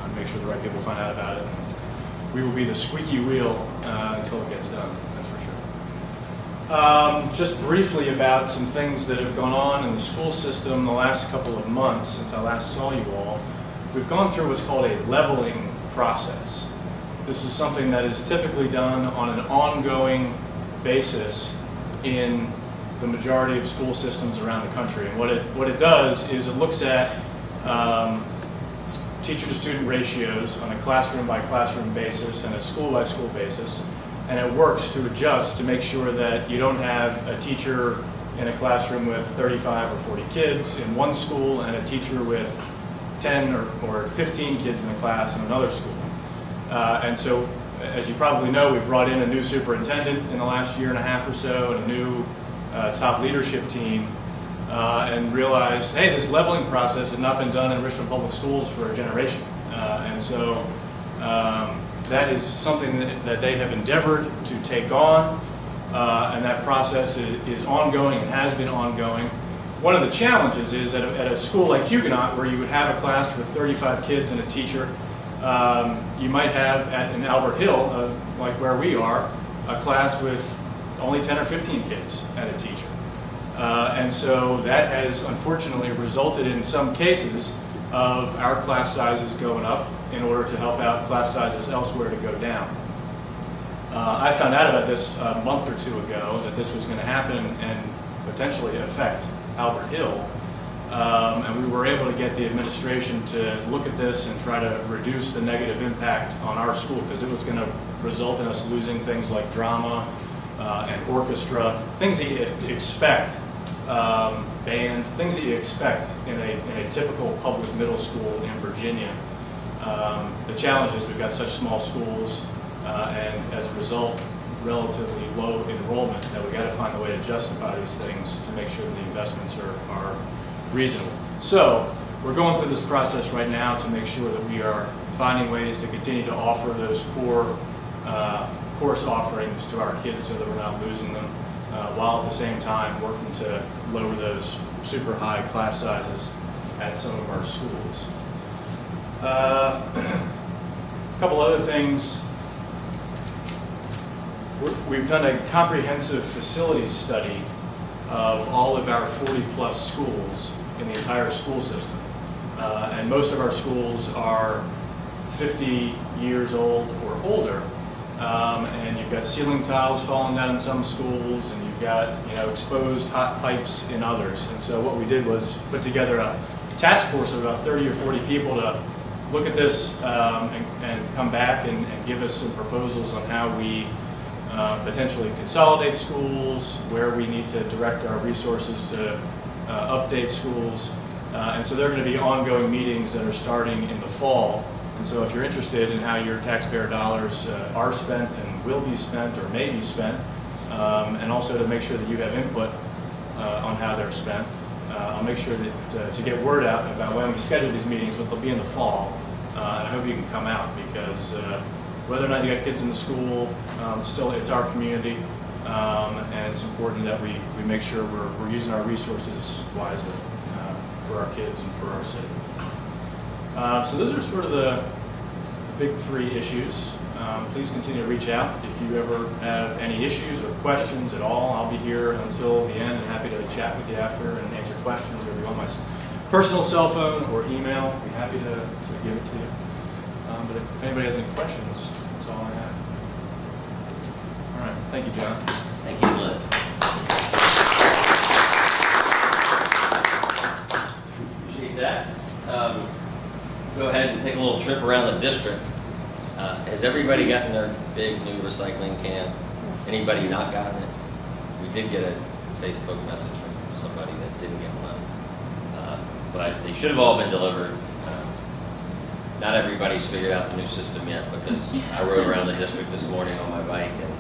and make sure the right people find out about it. And we will be the squeaky wheel until it gets done, that's for sure. Just briefly about some things that have gone on in the school system the last couple of months since I last saw you all. We've gone through what's called a leveling process. This is something that is typically done on an ongoing basis in the majority of school systems around the country. And what it does is it looks at teacher-to-student ratios on a classroom-by-classroom basis and a school-by-school basis, and it works to adjust to make sure that you don't have a teacher, in a classroom with 35 or 40 kids in one school and a teacher with 10 or 15 kids in a class in another school. And so, as you probably know, we brought in a new superintendent in the last year and a half or so, and a new top leadership team, and realized, hey, this leveling process has not been done in Richmond Public Schools for a generation. And so that is something that they have endeavored to take on, and that process is ongoing and has been ongoing. One of the challenges is at a school like Huguenot, where you would have a class with 35 kids and a teacher, you might have in Albert Hill, like where we are, a class with only 10 or 15 kids and a teacher. And so that has unfortunately resulted in some cases of our class sizes going up in order to help out class sizes elsewhere to go down. I found out about this a month or two ago, that this was going to happen and potentially affect Albert Hill. And we were able to get the administration to look at this and try to reduce the negative impact on our school, because it was going to result in us losing things like drama and orchestra, things that you expect, band, things that you expect in a typical public middle school in Virginia. The challenge is we've got such small schools, and as a result, relatively low enrollment, that we've got to find a way to justify these things to make sure that the investments are reasonable. So we're going through this process right now to make sure that we are finding ways to continue to offer those core course offerings to our kids so that we're not losing them, while at the same time working to lower those super high class sizes at some of our schools. A couple other things. We've done a comprehensive facilities study of all of our 40-plus schools in the entire school system. And most of our schools are 50 years old or older. And you've got ceiling tiles falling down in some schools, and you've got exposed hot pipes in others. And so what we did was put together a task force of about 30 or 40 people to look at this and come back and give us some proposals on how we potentially consolidate schools, where we need to direct our resources to update schools. And so there are going to be ongoing meetings that are starting in the fall. And so if you're interested in how your taxpayer dollars are spent and will be spent or may be spent, and also to make sure that you have input on how they're spent, I'll make sure that to get word out about when we schedule these meetings, but they'll be in the fall. And I hope you can come out, because whether or not you got kids in the school, still it's our community, and it's important that we make sure we're using our resources wisely for our kids and for our city. So those are sort of the big three issues. Please continue to reach out if you ever have any issues or questions at all. I'll be here until the end and happy to chat with you after and answer questions, or if you want my personal cell phone or email, I'll be happy to give it to you. But if anybody has any questions, that's all I have. All right, thank you, John. Thank you, Glenn. Appreciate that. Go ahead and take a little trip around the district. Has everybody gotten their big new recycling can? Yes. Anybody not gotten it? We did get a Facebook message from somebody that didn't get one, but they should have all been delivered. Not everybody's figured out the new system yet, because I rode around the district this morning on my bike and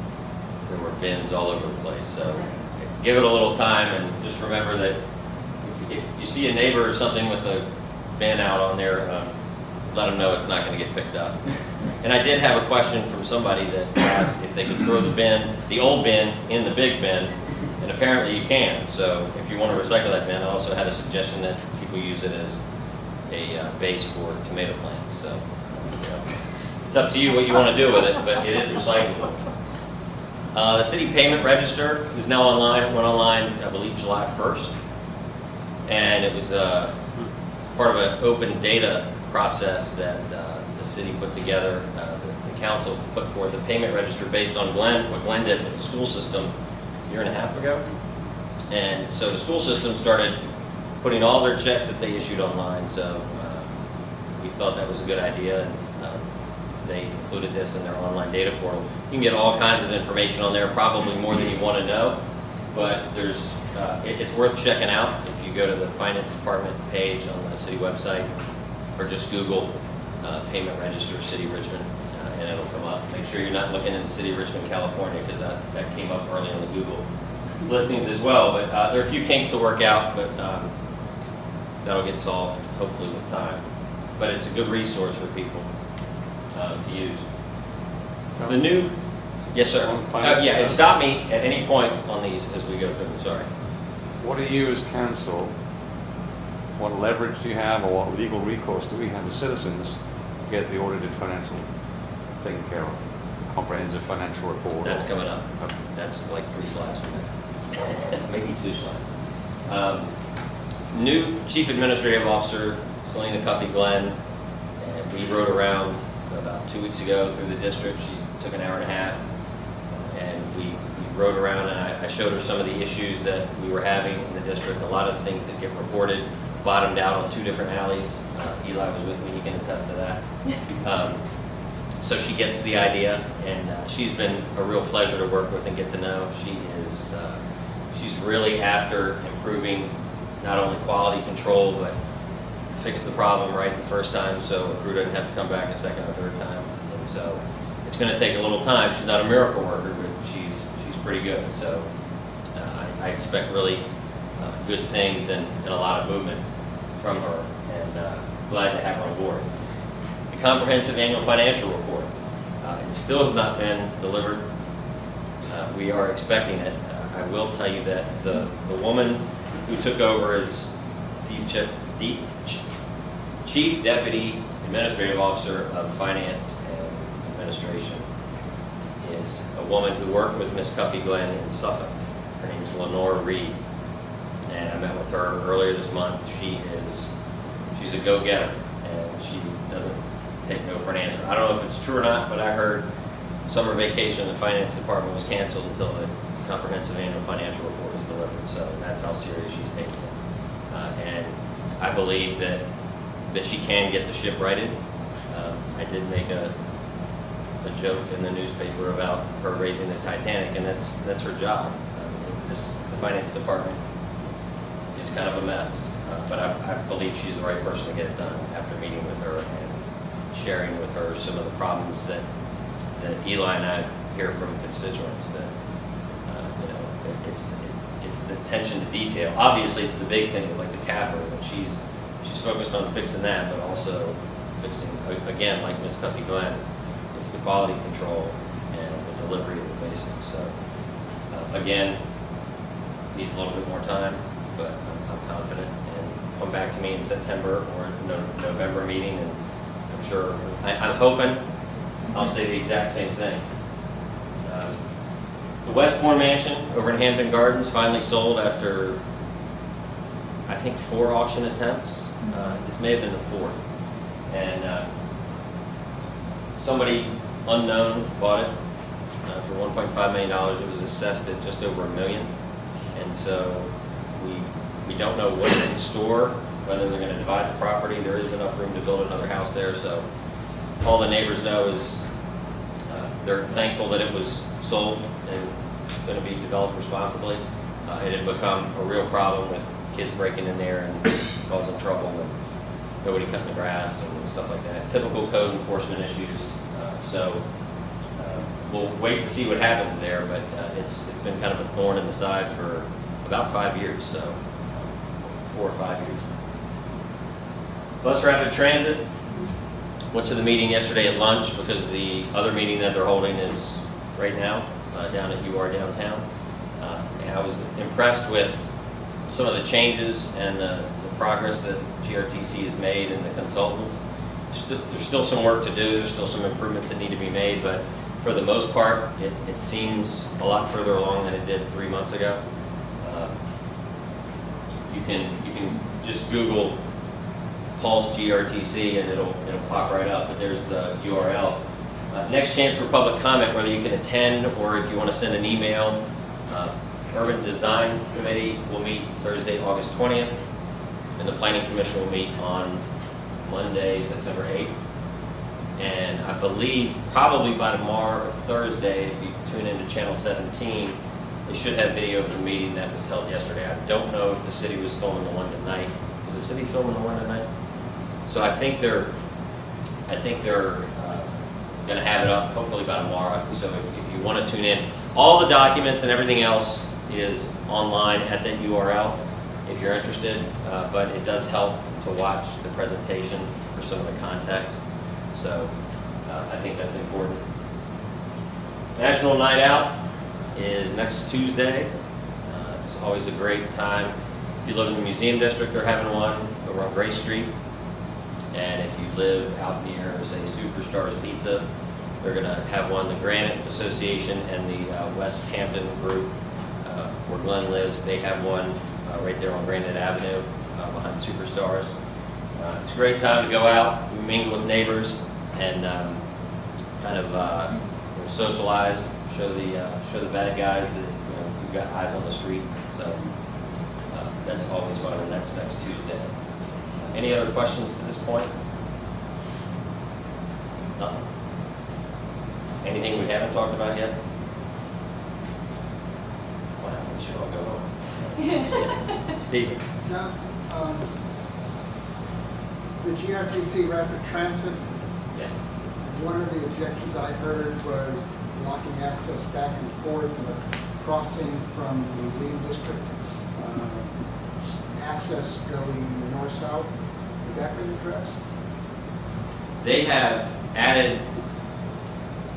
there were bins all over the place. So give it a little time, and just remember that if you see a neighbor or something with a bin out on there, let them know it's not going to get picked up. And I did have a question from somebody that asked if they could throw the old bin in the big bin, and apparently you can. So if you want to recycle that bin, I also had a suggestion that people use it as a base for tomato plants. So it's up to you what you want to do with it, but it is recyclable. The city payment register is now online. It went online, I believe, July 1st. And it was part of an open data process that the city put together. The council put forth a payment register based on what Glenn did with the school system a year and a half ago. And so the school system started putting all their checks that they issued online. So we thought that was a good idea. And they included this in their online data portal. You can get all kinds of information on there, probably more than you want to know. But there's It's worth checking out if you go to the finance department page on the city website, or just Google payment register City of Richmond, and it'll come up. Make sure you're not looking in the City of Richmond, California, because that came up early on the Google listings as well. But there are a few kinks to work out, but that'll get solved hopefully with time. But it's a good resource for people to use. The new, yes sir. Yeah, and stop me at any point on these as we go through them, sorry. What do you as council, what leverage do you have, or what legal recourse do we have as citizens to get the audited financial taken care of? Comprehensive financial report? That's or- coming up. Okay. That's like 3 slides from now. Maybe 2 slides. New Chief Administrative Officer, Selena Cuffee-Glenn, and we rode around about 2 weeks ago through the district. She took an hour and a half, and we rode around, and I showed her some of the issues that we were having in the district. A lot of the things that get reported bottomed out on 2 different alleys. Eli was with me, he can attest to that. So she gets the idea, and she's been a real pleasure to work with and get to know. She's really after improving not only quality control, but fix the problem right the first time, so a crew doesn't have to come back a second or third time. And so it's going to take a little time. She's not a miracle worker, but she's pretty good. So I expect really good things and a lot of movement from her, and glad to have her on board. The comprehensive annual financial report. It still has not been delivered. We are expecting it. I will tell you that the woman who took over as Chief Deputy Administrative Officer of Finance and Administration is a woman who worked with Miss Cuffee-Glenn in Suffolk. Her name is Lenore Reed, and I met with her earlier this month. She's a go-getter, and she doesn't take no for an answer. I don't know if it's true or not, but I heard summer vacation in the finance department was canceled until the comprehensive annual financial report was delivered. So that's how serious she's taking it. And I believe that she can get the ship righted. I did make a joke in the newspaper about her raising the Titanic, and that's her job. The finance department is kind of a mess, but I believe she's the right person to get it done after meeting with her and sharing with her some of the problems that Eli and I hear from constituents. That it's the attention to detail. Obviously, it's the big things like the CAFR, but she's focused on fixing that, but also fixing, again, like Ms. Cuffee-Glenn, it's the quality control and the delivery of the basics. So, again, needs a little bit more time, but I'm confident. And come back to me in September or November meeting, and I'm sure, I'm hoping I'll say the exact same thing. The Westbourne Mansion over in Hampton Gardens finally sold after, I think, 4 auction attempts. This may have been the 4th. And somebody unknown bought it for $1.5 million. It was assessed at just over $1 million. And so we don't know what's in store, whether they're going to divide the property. There is enough room to build another house there. So all the neighbors know is they're thankful that it was sold and going to be developed responsibly. It had become a real problem with kids breaking in there and causing trouble, and nobody cutting the grass and stuff like that. Typical code enforcement issues. So we'll wait to see what happens there, but it's been kind of a thorn in the side for about 5 years, so 4 or 5 years. Bus rapid transit. Went to the meeting yesterday at lunch because the other meeting that they're holding is right now down at UR downtown. And I was impressed with some of the changes and the progress that GRTC has made and the consultants. There's still some work to do. There's still some improvements that need to be made, but for the most part, it seems a lot further along than it did 3 months ago. You can just Google Pulse GRTC and it'll pop right up, but there's the URL. Next chance for public comment, whether you can attend or if you want to send an email. Urban Design Committee will meet Thursday, August 20th, and the Planning Commission will meet on Monday, September 8th. And I believe probably by tomorrow or Thursday, if you tune into Channel 17, They should have video of the meeting that was held yesterday. I don't know if the city was filming the one tonight. Was the city filming the one tonight? So I think they're going to have it up hopefully by tomorrow. So if you want to tune in, all the documents and everything else is online at that URL if you're interested. But it does help to watch the presentation for some of the context. So I think that's important. National Night Out is next Tuesday. It's always a great time. If you live in the Museum District, they're having one over on Gray Street. And if you live out near, say, Superstars Pizza, they're going to have one. The Granite Association and the West Hampton group, where Glenn lives, they have one right there on Granite Avenue behind Superstars. It's a great time to go out, mingle with neighbors, and kind of socialize, show the bad guys that you've got eyes on the street. So that's always fun, and that's next Tuesday. Any other questions to this point? Nothing? Anything we haven't talked about yet? Wow, we should all go home. Stephen? No, the GRTC Rapid Transit, Yes. one of the objections I heard was blocking access back and forth and a crossing from the Lean District, access going north-south. Has that been addressed? They have added,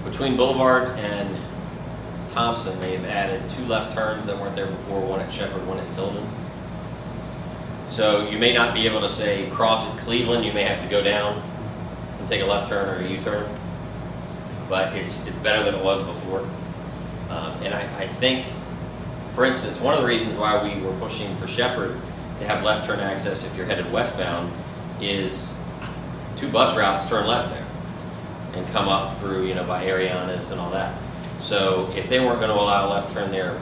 between Boulevard and Thompson, they've added 2 left turns that weren't there before, one at Shepherd, one at Tilden. So you may not be able to say cross at Cleveland, you may have to go down and take a left turn or a U-turn. But it's better than it was before. And I think, for instance, one of the reasons why we were pushing for Shepherd to have left turn access if you're headed westbound is 2 bus routes turn left there and come up through, by Ariana's and all that. So if they weren't going to allow a left turn there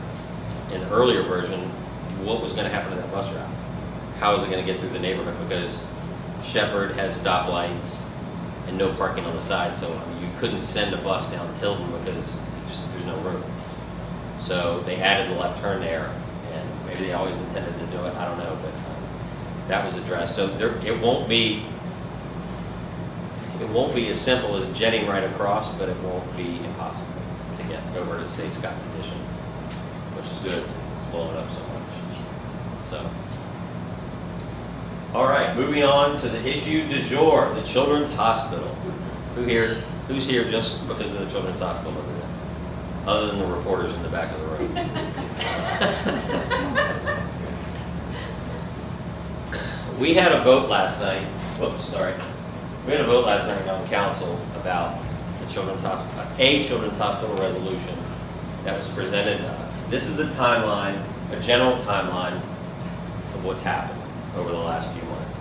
in the earlier version, what was going to happen to that bus route? How is it going to get through the neighborhood? Because Shepherd has stoplights and no parking on the side, so you couldn't send a bus down Tilden because there's no room. So they added the left turn there, and maybe they always intended to do it, I don't know, but that was addressed. So it won't be as simple as jetting right across, but it won't be impossible to get over to, say, Scott's Addition, which is good since it's blowing up so much. So, all right, moving on to the issue du jour, the Children's Hospital. Who's here just because of the Children's Hospital over there? Other than the reporters in the back of the room. We had a vote last night. We had a vote last night on council about the Children's Hospital, a Children's Hospital resolution that was presented to us. This is a timeline, a general timeline of what's happened over the last few months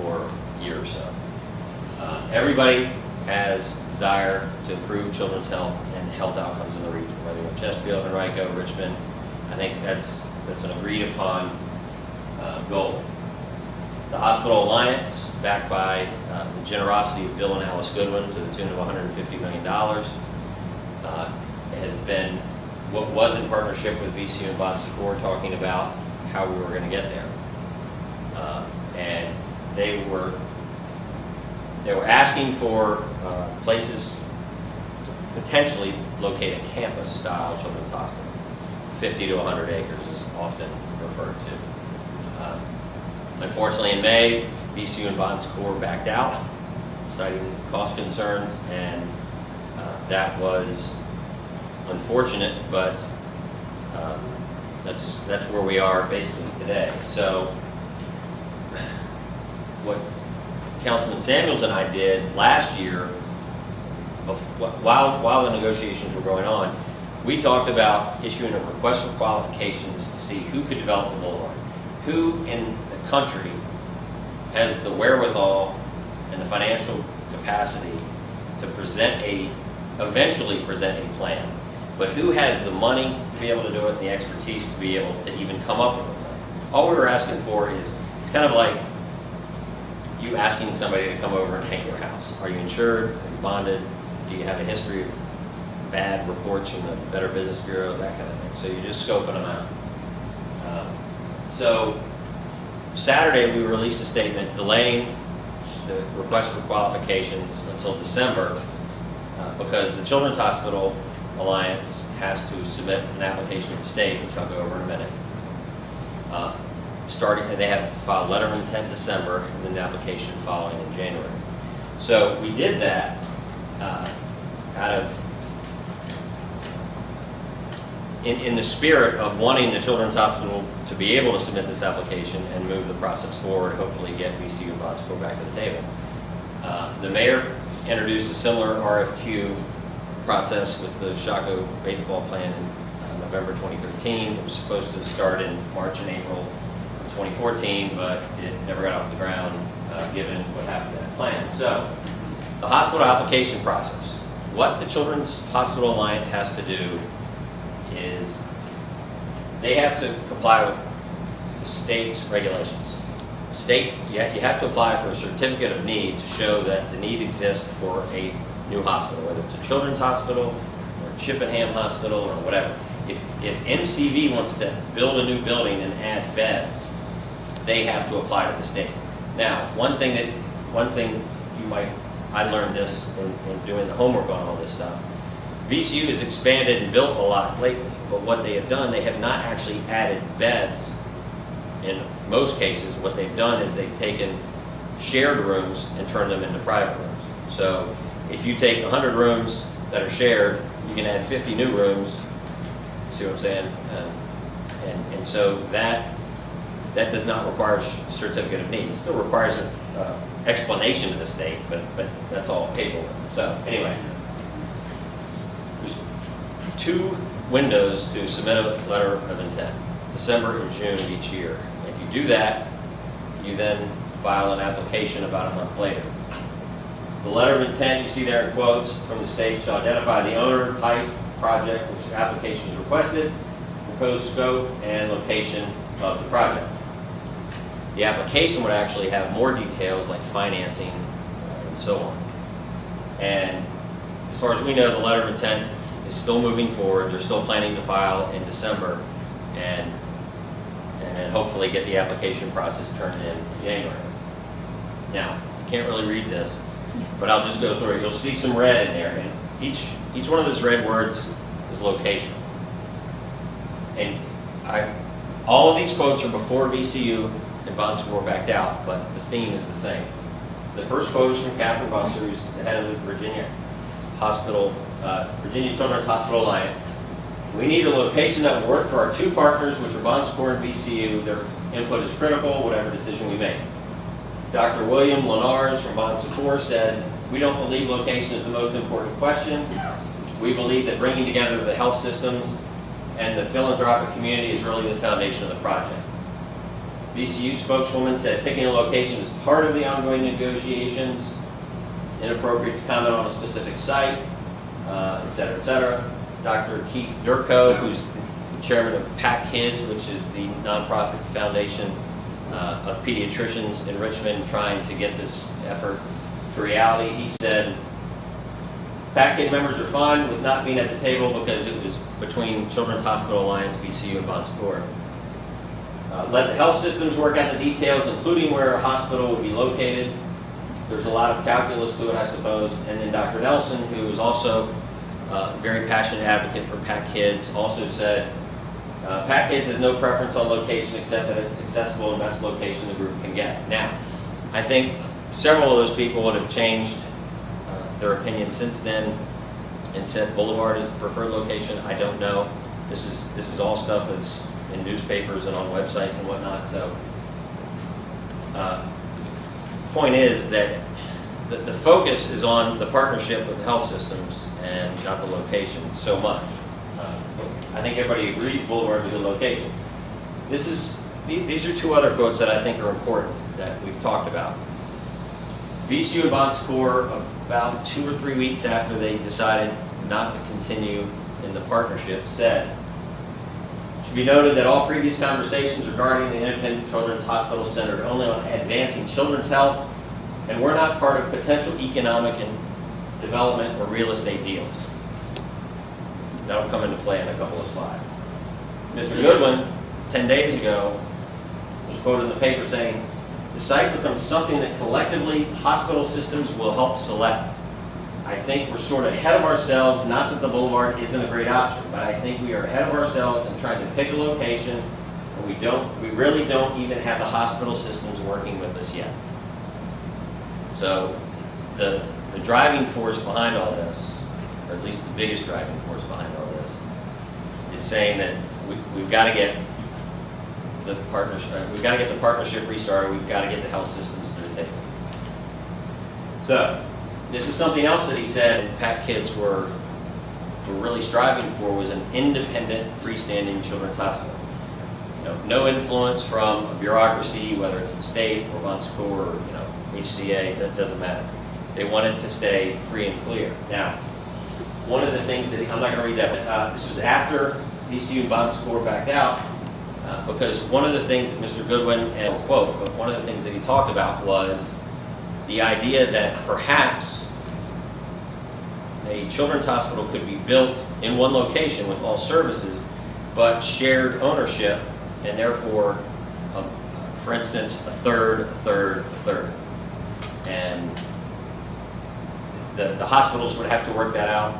or year or so. Everybody has desire to improve children's health and health outcomes in the region, whether you're in Chesterfield, Henrico, Richmond. I think that's an agreed upon goal. The Hospital Alliance, backed by the generosity of Bill and Alice Goodwin to the tune of $150 million, has been what was in partnership with VCU and Bon Secours talking about how we were going to get there. And they were asking for places to potentially locate a campus-style children's hospital. 50 to 100 acres is often referred to. Unfortunately, in May, VCU and Bon Secours backed out, citing cost concerns, and that was unfortunate, but that's where we are basically today. So what Councilman Samuels and I did last year, while the negotiations were going on, we talked about issuing a request for qualifications to see who could develop the boulevard, who in the country has the wherewithal and the financial capacity to eventually present a plan, but who has the money to be able to do it and the expertise to be able to even come up with a plan. All we were asking for is, it's kind of like you asking somebody to come over and paint your house. Are you insured? Are you bonded? Do you have a history of bad reports from the Better Business Bureau, that kind of thing. So you're just scoping them out. So Saturday, we released a statement delaying the request for qualifications until December because the Children's Hospital Alliance has to submit an application to the state, which I'll go over in a minute. And they have to file a letter of intent in December and then the application following in January. So we did that in the spirit of wanting the Children's Hospital to be able to submit this application and move the process forward, hopefully get VCU and Bon Secours back to the table. The mayor introduced a similar RFQ process with the Chaco baseball plan in November 2013. It was supposed to start in March and April of 2014, but it never got off the ground given what happened to that plan. So the hospital application process. What the Children's Hospital Alliance has to do is they have to comply with the state's regulations. State, you have to apply for a certificate of need to show that the need exists for a new hospital, whether it's a children's hospital or Chippenham Hospital or whatever. If MCV wants to build a new building and add beds, they have to apply to the state. Now, one thing you might, I learned this in doing the homework on all this stuff. VCU has expanded and built a lot lately, but what they have done, they have not actually added beds. In most cases, what they've done is they've taken shared rooms and turned them into private rooms. So if you take 100 rooms that are shared, you can add 50 new rooms. See what I'm saying? And so that does not require a certificate of need. It still requires an explanation to the state, but that's all paperwork. So anyway, there's 2 windows to submit a letter of intent, December and June of each year. If you do that, you then file an application about a month later. The letter of intent, you see there in quotes from the state, shall identify the owner, type, project, which the application is requested, proposed scope, and location of the project. The application would actually have more details like financing and so on. And as far as we know, the letter of intent is still moving forward. They're still planning to file in December and then hopefully get the application process turned in January. Now, you can't really read this, but I'll just go through it. You'll see some red in there, and each one of those red words is location. And all of these quotes are before VCU and Bon Secours backed out, but the theme is the same. The first quote is from Catherine Buster, who's the head of the Virginia Children's Hospital Alliance. We need a location that will work for our 2 partners, which are Bon Secours and VCU. Their input is critical, whatever decision we make. Dr. William Lenars from Bon Secours said, we don't believe location is the most important question. We believe that bringing together the health systems and the philanthropic community is really the foundation of the project. VCU spokeswoman said picking a location is part of the ongoing negotiations, inappropriate to comment on a specific site, et cetera, et cetera. Dr. Keith Durko, who's the chairman of PAC Kids, which is the nonprofit foundation of pediatricians in Richmond trying to get this effort to reality, he said, PAC Kid members are fine with not being at the table because it was between Children's Hospital Alliance, VCU, and Bon Secours. Let the health systems work out the details, including where a hospital would be located. There's a lot of calculus to it, I suppose. And then Dr. Nelson, who is also a very passionate advocate for PAC Kids, also said, PAC Kids has no preference on location except that it's accessible and best location the group can get. Now, I think several of those people would have changed their opinion since then and said Boulevard is the preferred location. I don't know. This is all stuff that's in newspapers and on websites and whatnot. So, point is that the focus is on the partnership with the health systems and not the location so much. I think everybody agrees Boulevard's a good location. These are 2 other quotes that I think are important that we've talked about. VCU and Bon Secours, about 2 or 3 weeks after they decided not to continue in the partnership, said, it should be noted that all previous conversations regarding the independent children's hospital centered only on advancing children's health and were not part of potential economic and development or real estate deals. That'll come into play in a couple of slides. Mr. Goodwin, 10 days ago, was quoted in the paper saying, "The site becomes something that collectively hospital systems will help select." I think we're sort of ahead of ourselves, not that the boulevard isn't a great option, but I think we are ahead of ourselves in trying to pick a location, and we really don't even have the hospital systems working with us yet. So the driving force behind all this, or at least the biggest driving force behind all this, is saying that we've got to get the partnership restarted. We've got to get the health systems to the table. So this is something else that he said PAC kids were really striving for, was an independent, freestanding children's hospital. No influence from a bureaucracy, whether it's the state or Bon Secours or HCA, that doesn't matter. They wanted to stay free and clear. Now, one of the things that I'm not going to read that, but this was after VCU and Bon Secours backed out, because one of the things that Mr. Goodwin, and I'll quote, but one of the things that he talked about was the idea that perhaps a children's hospital could be built in one location with all services, but shared ownership, and therefore, for instance, a third. And the hospitals would have to work that out.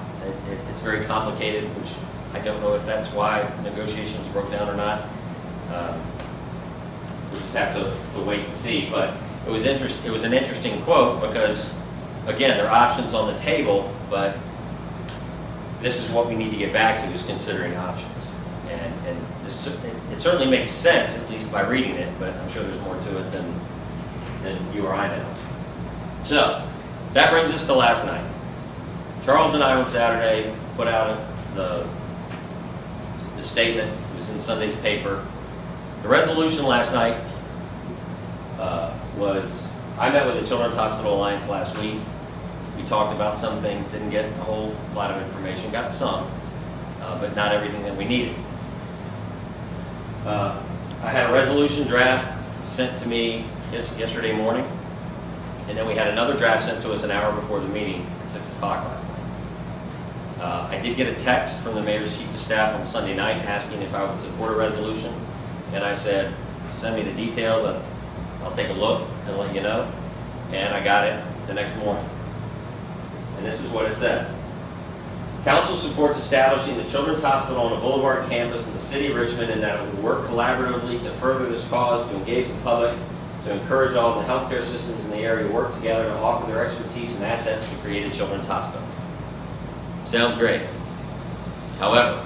It's very complicated, which I don't know if that's why negotiations broke down or not. We'll just have to wait and see. But it was an interesting quote because, again, there are options on the table, but this is what we need to get back to, is considering options. And it certainly makes sense, at least by reading it, but I'm sure there's more to it than you or I know. So that brings us to last night. Charles and I on Saturday put out the statement. It was in Sunday's paper. The resolution last night was, I met with the Children's Hospital Alliance last week. We talked about some things, didn't get a whole lot of information, got some, but not everything that we needed. I had a resolution draft sent to me yesterday morning, and then we had another draft sent to us an hour before the meeting at 6 o'clock last night. I did get a text from the Mayor's Chief of Staff on Sunday night asking if I would support a resolution, and I said, send me the details, I'll take a look and let you know, and I got it the next morning. And this is what it said. Council supports establishing the Children's Hospital on a Boulevard campus in the city of Richmond, and that it would work collaboratively to further this cause, to engage the public, to encourage all the healthcare systems in the area to work together to offer their expertise and assets to create a children's hospital. Sounds great. However,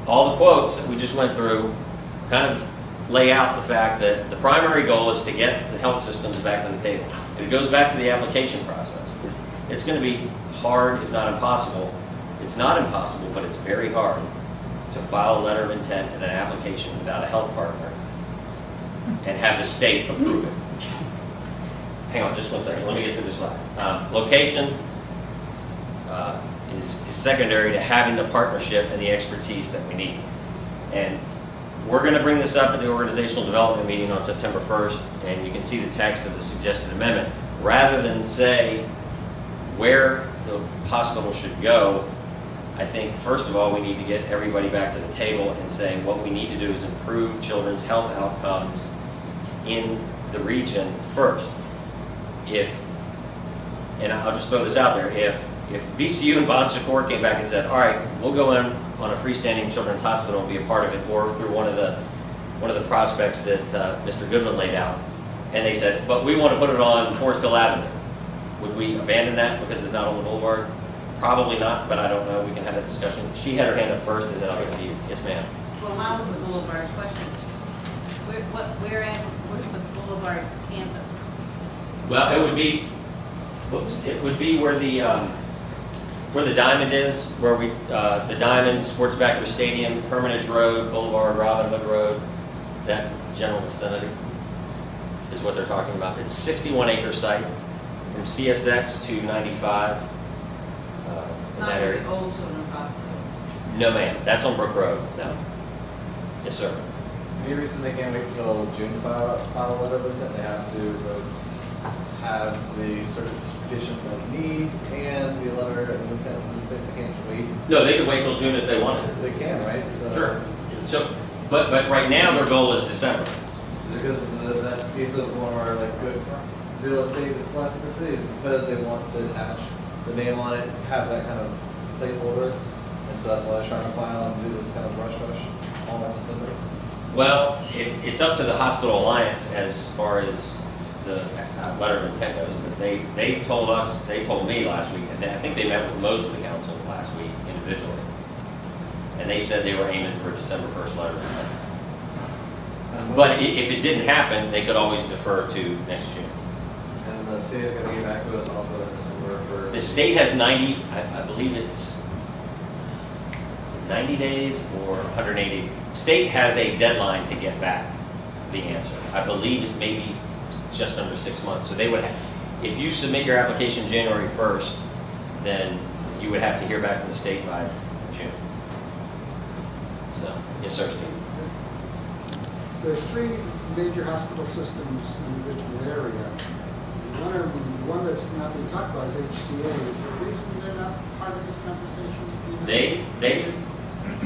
all the quotes that we just went through kind of lay out the fact that the primary goal is to get the health systems back to the table. And it goes back to the application process. It's going to be hard, if not impossible. It's not impossible, but it's very hard to file a letter of intent and an application without a health partner and have the state approve it. Hang on just one second. Let me get through this slide. Location is secondary to having the partnership and the expertise that we need. And we're going to bring this up at the organizational development meeting on September 1st, and you can see the text of the suggested amendment. Rather than say where the hospital should go, I think first of all we need to get everybody back to the table and say what we need to do is improve children's health outcomes in the region first. And I'll just throw this out there, if VCU and Bon Secours came back and said, all right, we'll go in on a freestanding children's hospital and be a part of it, or through one of the prospects that Mr. Goodwin laid out, and they said, but we want to put it on Forest Hill Avenue, would we abandon that because it's not on the boulevard? Probably not, but I don't know. We can have a discussion. She had her hand up first, and then I'll get to you. Yes, ma'am. Well, mine was the boulevard question. Where's the boulevard campus? Well, it would be where the Diamond is, where the Diamond, Sports Backer Stadium, Hermitage Road, Boulevard, Robin Hood Road, that general vicinity is what they're talking about. It's a 61-acre site from CSX to 95 in that area. Not the old children's hospital. No, ma'am. That's on Brook Road. No. Yes, sir. Any reason they can't wait until June to file a letter of intent? They have to both have the certification of need and the letter of 10th, and say they can't just wait. No, they could wait till June if they wanted. They can, right? So Sure. So, but right now their goal is December. because that piece of one of our like good real estate that's left in the city is because they want to attach the name on it, have that kind of placeholder, and so that's why they're trying to file and do this kind of rush all in December. Well, it's up to the Hospital Alliance as far as the letter of intent goes, but they told me last week, and I think they met with most of the council last week individually, and they said they were aiming for a December 1st letter of intent. But if it didn't happen, they could always defer to next June. And the city is going to get back to us also in December for. The state has 90, I believe it's 90 days or 180. State has a deadline to get back the answer. I believe it may be just under 6 months. So they would have, if you submit your application January 1st, then you would have to hear back from the state by June. So, yes, sir, Steve. There's 3 major hospital systems in the Richmond area. One that's not being talked about is HCA. Is there a reason they're not part of this conversation? They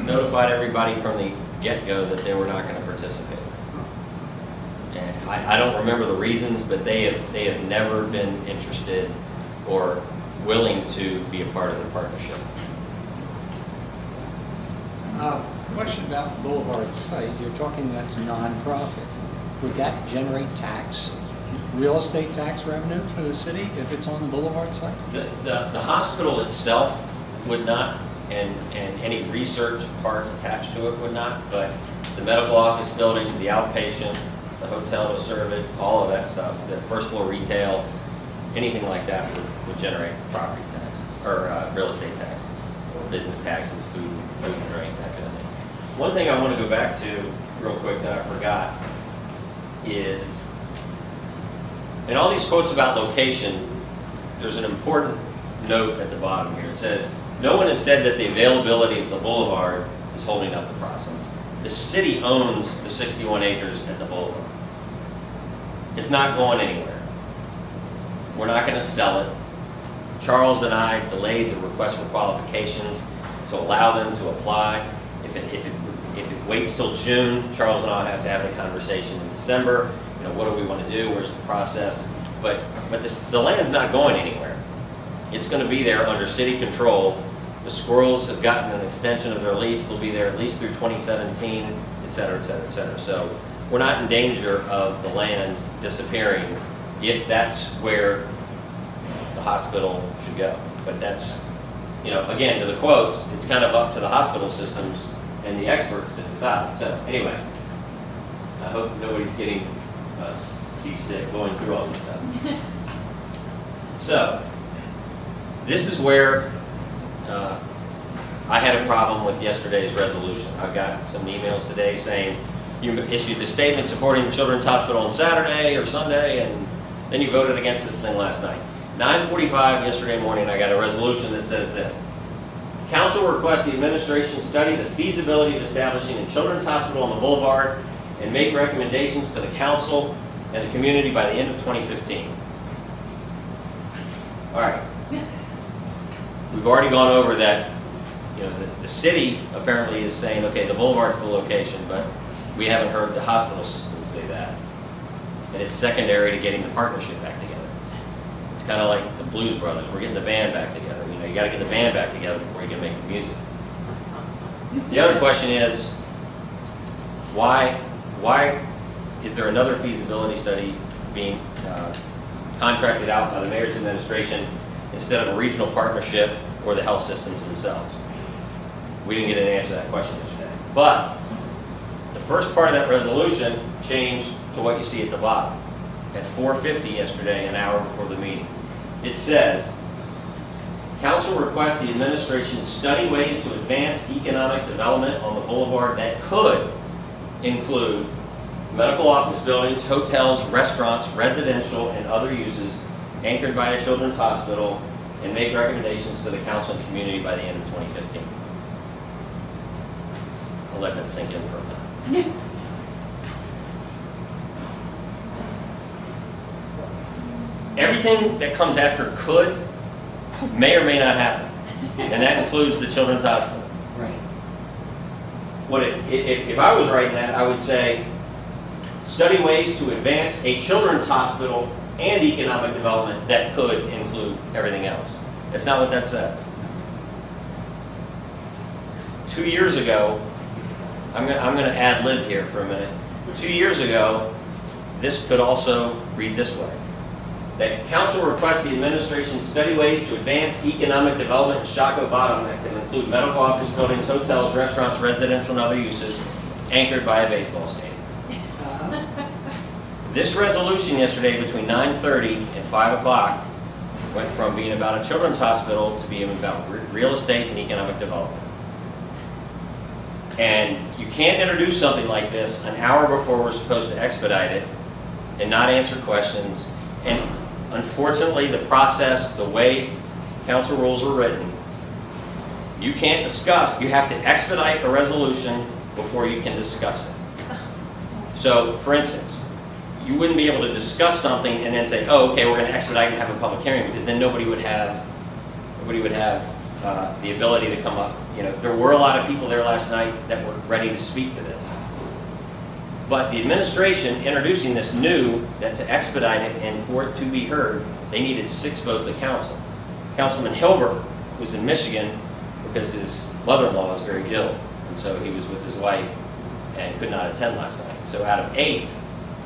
notified everybody from the get-go that they were not going to participate. And I don't remember the reasons, but they have never been interested or willing to be a part of the partnership. Question about the Boulevard site. You're talking that's nonprofit. Would that generate real estate tax revenue for the city if it's on the Boulevard site? The hospital itself would not, and any research part attached to it would not, but the medical office buildings, the outpatient, the hotel to serve it, all of that stuff, the first floor retail, anything like that would generate property taxes, or real estate taxes, or business taxes, food and drink, that kind of thing. One thing I want to go back to real quick that I forgot is, in all these quotes about location, there's an important note at the bottom here. It says, no one has said that the availability of the boulevard is holding up the process. The city owns the 61 acres at the boulevard. It's not going anywhere. We're not going to sell it. Charles and I delayed the request for qualifications to allow them to apply. If it waits till June, Charles and I have to have the conversation in December. You know, what do we want to do? Where's the process? But the land's not going anywhere. It's going to be there under city control. The Squirrels have gotten an extension of their lease. They'll be there at least through 2017, et cetera, et cetera, et cetera. So we're not in danger of the land disappearing if that's where the hospital should go. But that's, you know, again, to the quotes, it's kind of up to the hospital systems and the experts to decide. So anyway, I hope nobody's getting seasick going through all this stuff. So this is where I had a problem with yesterday's resolution. I've got some emails today saying you issued the statement supporting the Children's Hospital on Saturday or Sunday, and then you voted against this thing last night. 9:45 yesterday morning, I got a resolution that says this. Council requests the administration study the feasibility of establishing a children's hospital on the boulevard and make recommendations to the council and the community by the end of 2015. All right. We've already gone over that. You know, the city apparently is saying, okay, the boulevard's the location, but we haven't heard the hospital system say that. And it's secondary to getting the partnership back together. It's kind of like the Blues Brothers. We're getting the band back together. You know, you got to get the band back together before you can make the music. The other question is, why is there another feasibility study being contracted out by the mayor's administration instead of a regional partnership or the health systems themselves? We didn't get an answer to that question yesterday. But the first part of that resolution changed to what you see at the bottom. At 4:50 yesterday, an hour before the meeting. It says, Council requests the administration study ways to advance economic development on the boulevard that could include medical office buildings, hotels, restaurants, residential, and other uses anchored by a children's hospital, and make recommendations to the council and community by the end of 2015. I'll let that sink in for a minute. Everything that comes after could may or may not happen. And that includes the children's hospital. Right. If I was writing that, I would say, study ways to advance a children's hospital and economic development that could include everything else. That's not what that says. 2 years ago, I'm going to ad lib here for a minute. 2 years ago, this could also read this way. That council requests the administration study ways to advance economic development in Shockoe Bottom that can include medical office buildings, hotels, restaurants, residential, and other uses anchored by a baseball stadium. This resolution yesterday between 9:30 and 5 o'clock went from being about a children's hospital to being about real estate and economic development. And you can't introduce something like this an hour before we're supposed to expedite it and not answer questions. And unfortunately, the process, the way council rules are written, you can't discuss. You have to expedite a resolution before you can discuss it. So, for instance, you wouldn't be able to discuss something and then say, oh, okay, we're going to expedite and have a public hearing, because then nobody would have the ability to come up. You know, there were a lot of people there last night that were ready to speak to this. But the administration introducing this knew that to expedite it and for it to be heard, they needed 6 votes of council. Councilman Hilbert was in Michigan because his mother-in-law was very ill, and so he was with his wife and could not attend last night. So out of 8,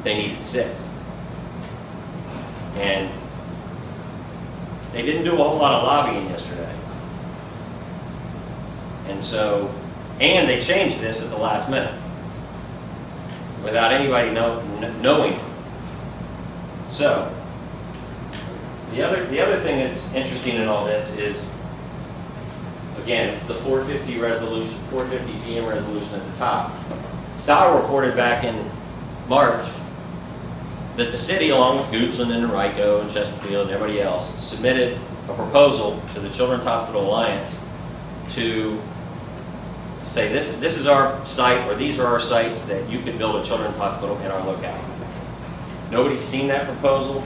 they needed 6. And they didn't do a whole lot of lobbying yesterday. And so, and they changed this at the last minute without anybody knowing. So, the other thing that's interesting in all this is, again, it's the 450 resolution, 450 PM resolution at the top. Stoddard reported back in March that the city, along with Goochland and Henrico and Chesterfield and everybody else, submitted a proposal to the Children's Hospital Alliance to say this is our site, or these are our sites that you could build a children's hospital in our locality. Nobody's seen that proposal.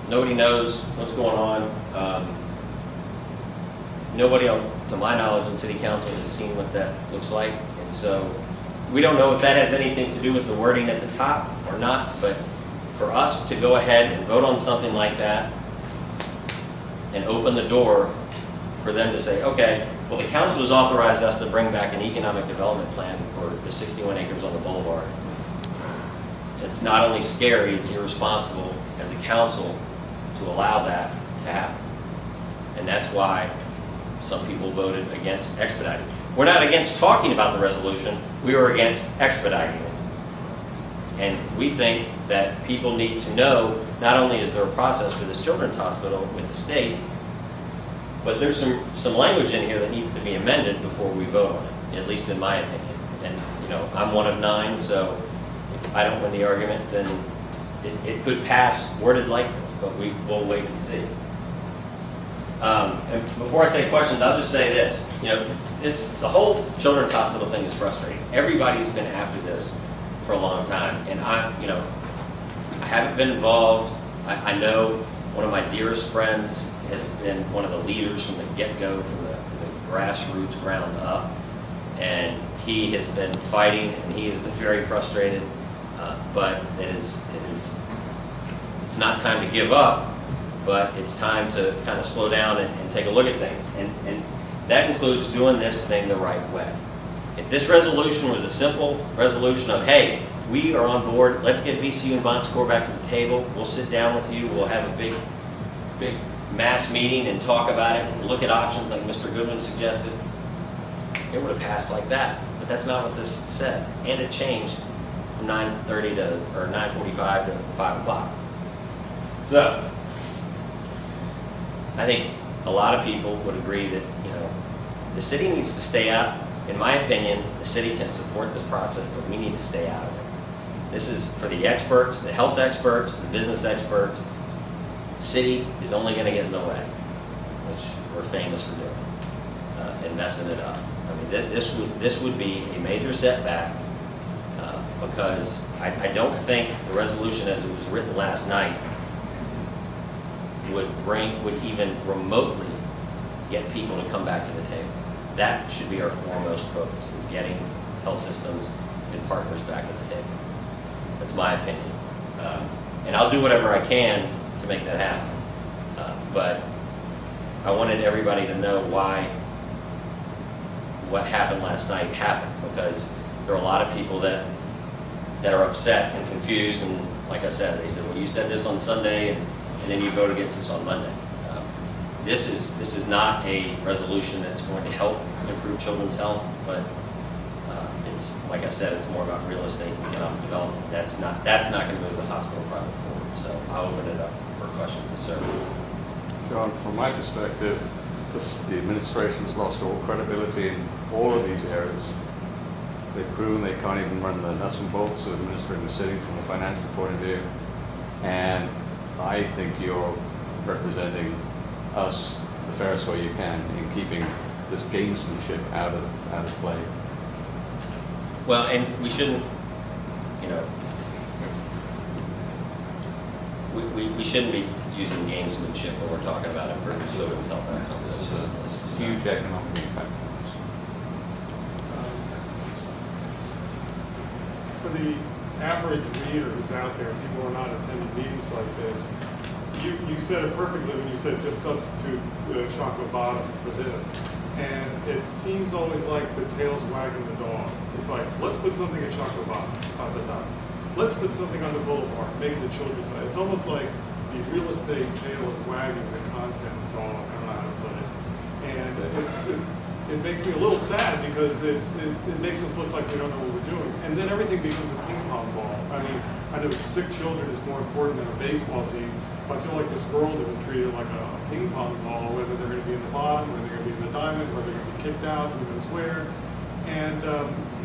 Nobody knows what's going on. Nobody, to my knowledge, in City Council has seen what that looks like, and so we don't know if that has anything to do with the wording at the top or not, but for us to go ahead and vote on something like that and open the door for them to say, okay, well, the council has authorized us to bring back an economic development plan for the 61 acres on the boulevard. It's not only scary, it's irresponsible as a council to allow that to happen. And that's why some people voted against expediting. We're not against talking about the resolution, we were against expediting it. And we think that people need to know, not only is there a process for this children's hospital with the state, but there's some language in here that needs to be amended before we vote on it, at least in my opinion. And, you know, I'm one of 9, so if I don't win the argument, then it could pass worded like this, but we'll wait and see. And before I take questions, I'll just say this. You know, the whole children's hospital thing is frustrating. Everybody's been after this for a long time, and I haven't been involved. I know one of my dearest friends has been one of the leaders from the get-go, from the grassroots ground up, and he has been fighting, and he has been very frustrated. But it's not time to give up, but it's time to kind of slow down and take a look at things, and that includes doing this thing the right way. If this resolution was a simple resolution of, hey, we are on board, let's get VCU and Bon Secours back to the table, we'll sit down with you, we'll have a big mass meeting and talk about it and look at options like Mr. Goodwin suggested, it would have passed like that. But that's not what this said, and it changed from 9:30 or 9:45 to 5 o'clock. So, I think a lot of people would agree that, you know, the city needs to stay out. In my opinion, the city can support this process, but we need to stay out of it. This is for the experts, the health experts, the business experts. The city is only going to get in the way, which we're famous for doing, and messing it up. I mean, this would be a major setback because I don't think the resolution as it was written last night would even remotely get people to come back to the table. That should be our foremost focus, is getting health systems and partners back at the table. That's my opinion. And I'll do whatever I can to make that happen. But I wanted everybody to know why what happened last night happened, because there are a lot of people that are upset and confused, and like I said, they said, well, you said this on Sunday, and then you vote against this on Monday. This is not a resolution that's going to help improve children's health, but it's, like I said, it's more about real estate and economic development. That's not going to move the hospital project forward. So I'll open it up for questions, sir. John, from my perspective, the administration's lost all credibility in all of these areas. They've proven they can't even run the nuts and bolts of administering the city from a financial point of view. And I think you're representing us the fairest way you can in keeping this gamesmanship out of play. Well, and we shouldn't, we shouldn't be using gamesmanship when we're talking about improving children's health outcomes. It's just Huge economic impact. For the average reader who's out there, people who are not attending meetings like this, you said it perfectly when you said just substitute chocolate bottom for this. And it seems always like the tail's wagging the dog. It's like, let's put something at chocolate bottom, let's put something on the boulevard, making the children's side. It's almost like the real estate tail is wagging the content dog. I don't know how to put it. And it makes me a little sad because it makes us look like we don't know what we're doing. And then everything becomes a ping pong ball. I mean, I know sick children is more important than a baseball team, but I feel like the squirrels have been treated like a ping pong ball, whether they're going to be in the bottom, whether they're going to be in the diamond, whether they're going to be kicked out, who knows where. And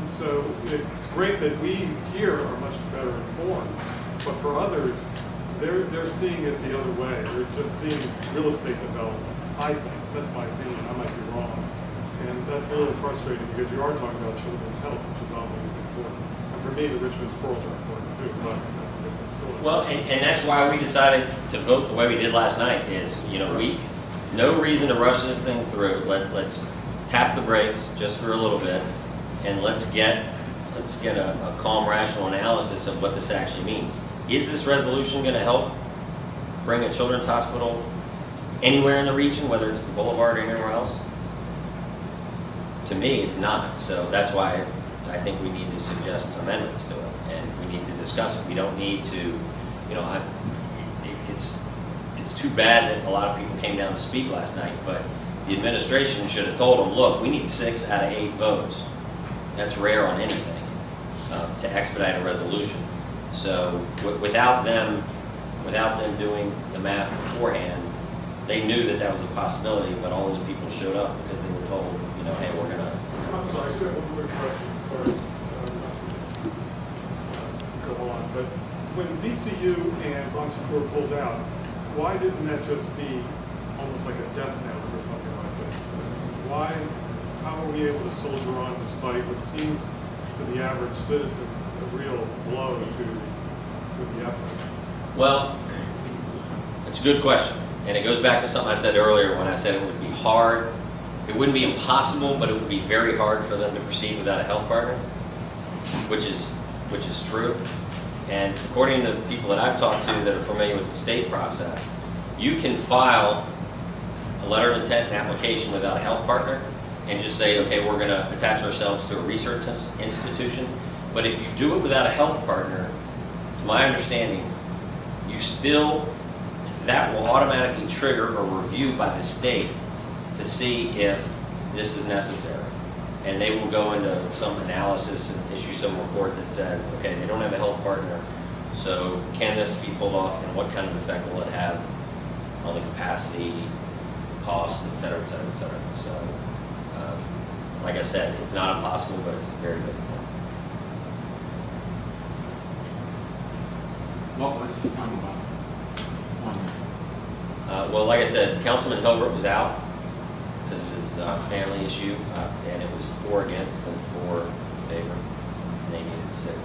so it's great that we here are much better informed, but for others, they're seeing it the other way. They're just seeing real estate development. I think that's my opinion. I might be wrong, and that's a little frustrating because you are talking about children's health, which is obviously important. And for me, the Richmond squirrels are important too, but that's a different story. Well, and that's why we decided to vote the way we did last night. Is no reason to rush this thing through. Let's tap the brakes just for a little bit, and let's get a calm, rational analysis of what this actually means. Is this resolution going to help bring a children's hospital anywhere in the region, whether it's the Boulevard or anywhere else? To me, it's not. So that's why I think we need to suggest amendments to it, and we need to discuss it. We don't need to, it's too bad that a lot of people came down to speak last night, but the administration should have told them, look, we need 6 out of 8 votes. That's rare on anything, to expedite a resolution. So without them doing the math beforehand, they knew that was a possibility, but all those people showed up because they were told, hey, we're going to... I'm sorry, I still have one quick question. Sorry, go on. But when VCU and Bon Secours pulled out, why didn't that just be almost like a death knell for something like this? How are we able to soldier on despite what seems to the average citizen a real blow to the effort? Well, it's a good question. And it goes back to something I said earlier when I said it would be hard. It wouldn't be impossible, but it would be very hard for them to proceed without a health partner, which is true. And according to the people that I've talked to that are familiar with the state process, you can file a letter of intent and application without a health partner and just say, okay, we're going to attach ourselves to a research institution. But if you do it without a health partner, to my understanding, that will automatically trigger a review by the state to see if this is necessary. And they will go into some analysis and issue some report that says, okay, they don't have a health partner, so can this be pulled off, and what kind of effect will it have on the capacity, cost, et cetera, et cetera, et cetera. So, like I said, it's not impossible, but it's very difficult. What was the final vote? Well, like I said, Councilman Hilbert was out because of his family issue, and it was 4 against and 4 in favor. And they needed 6.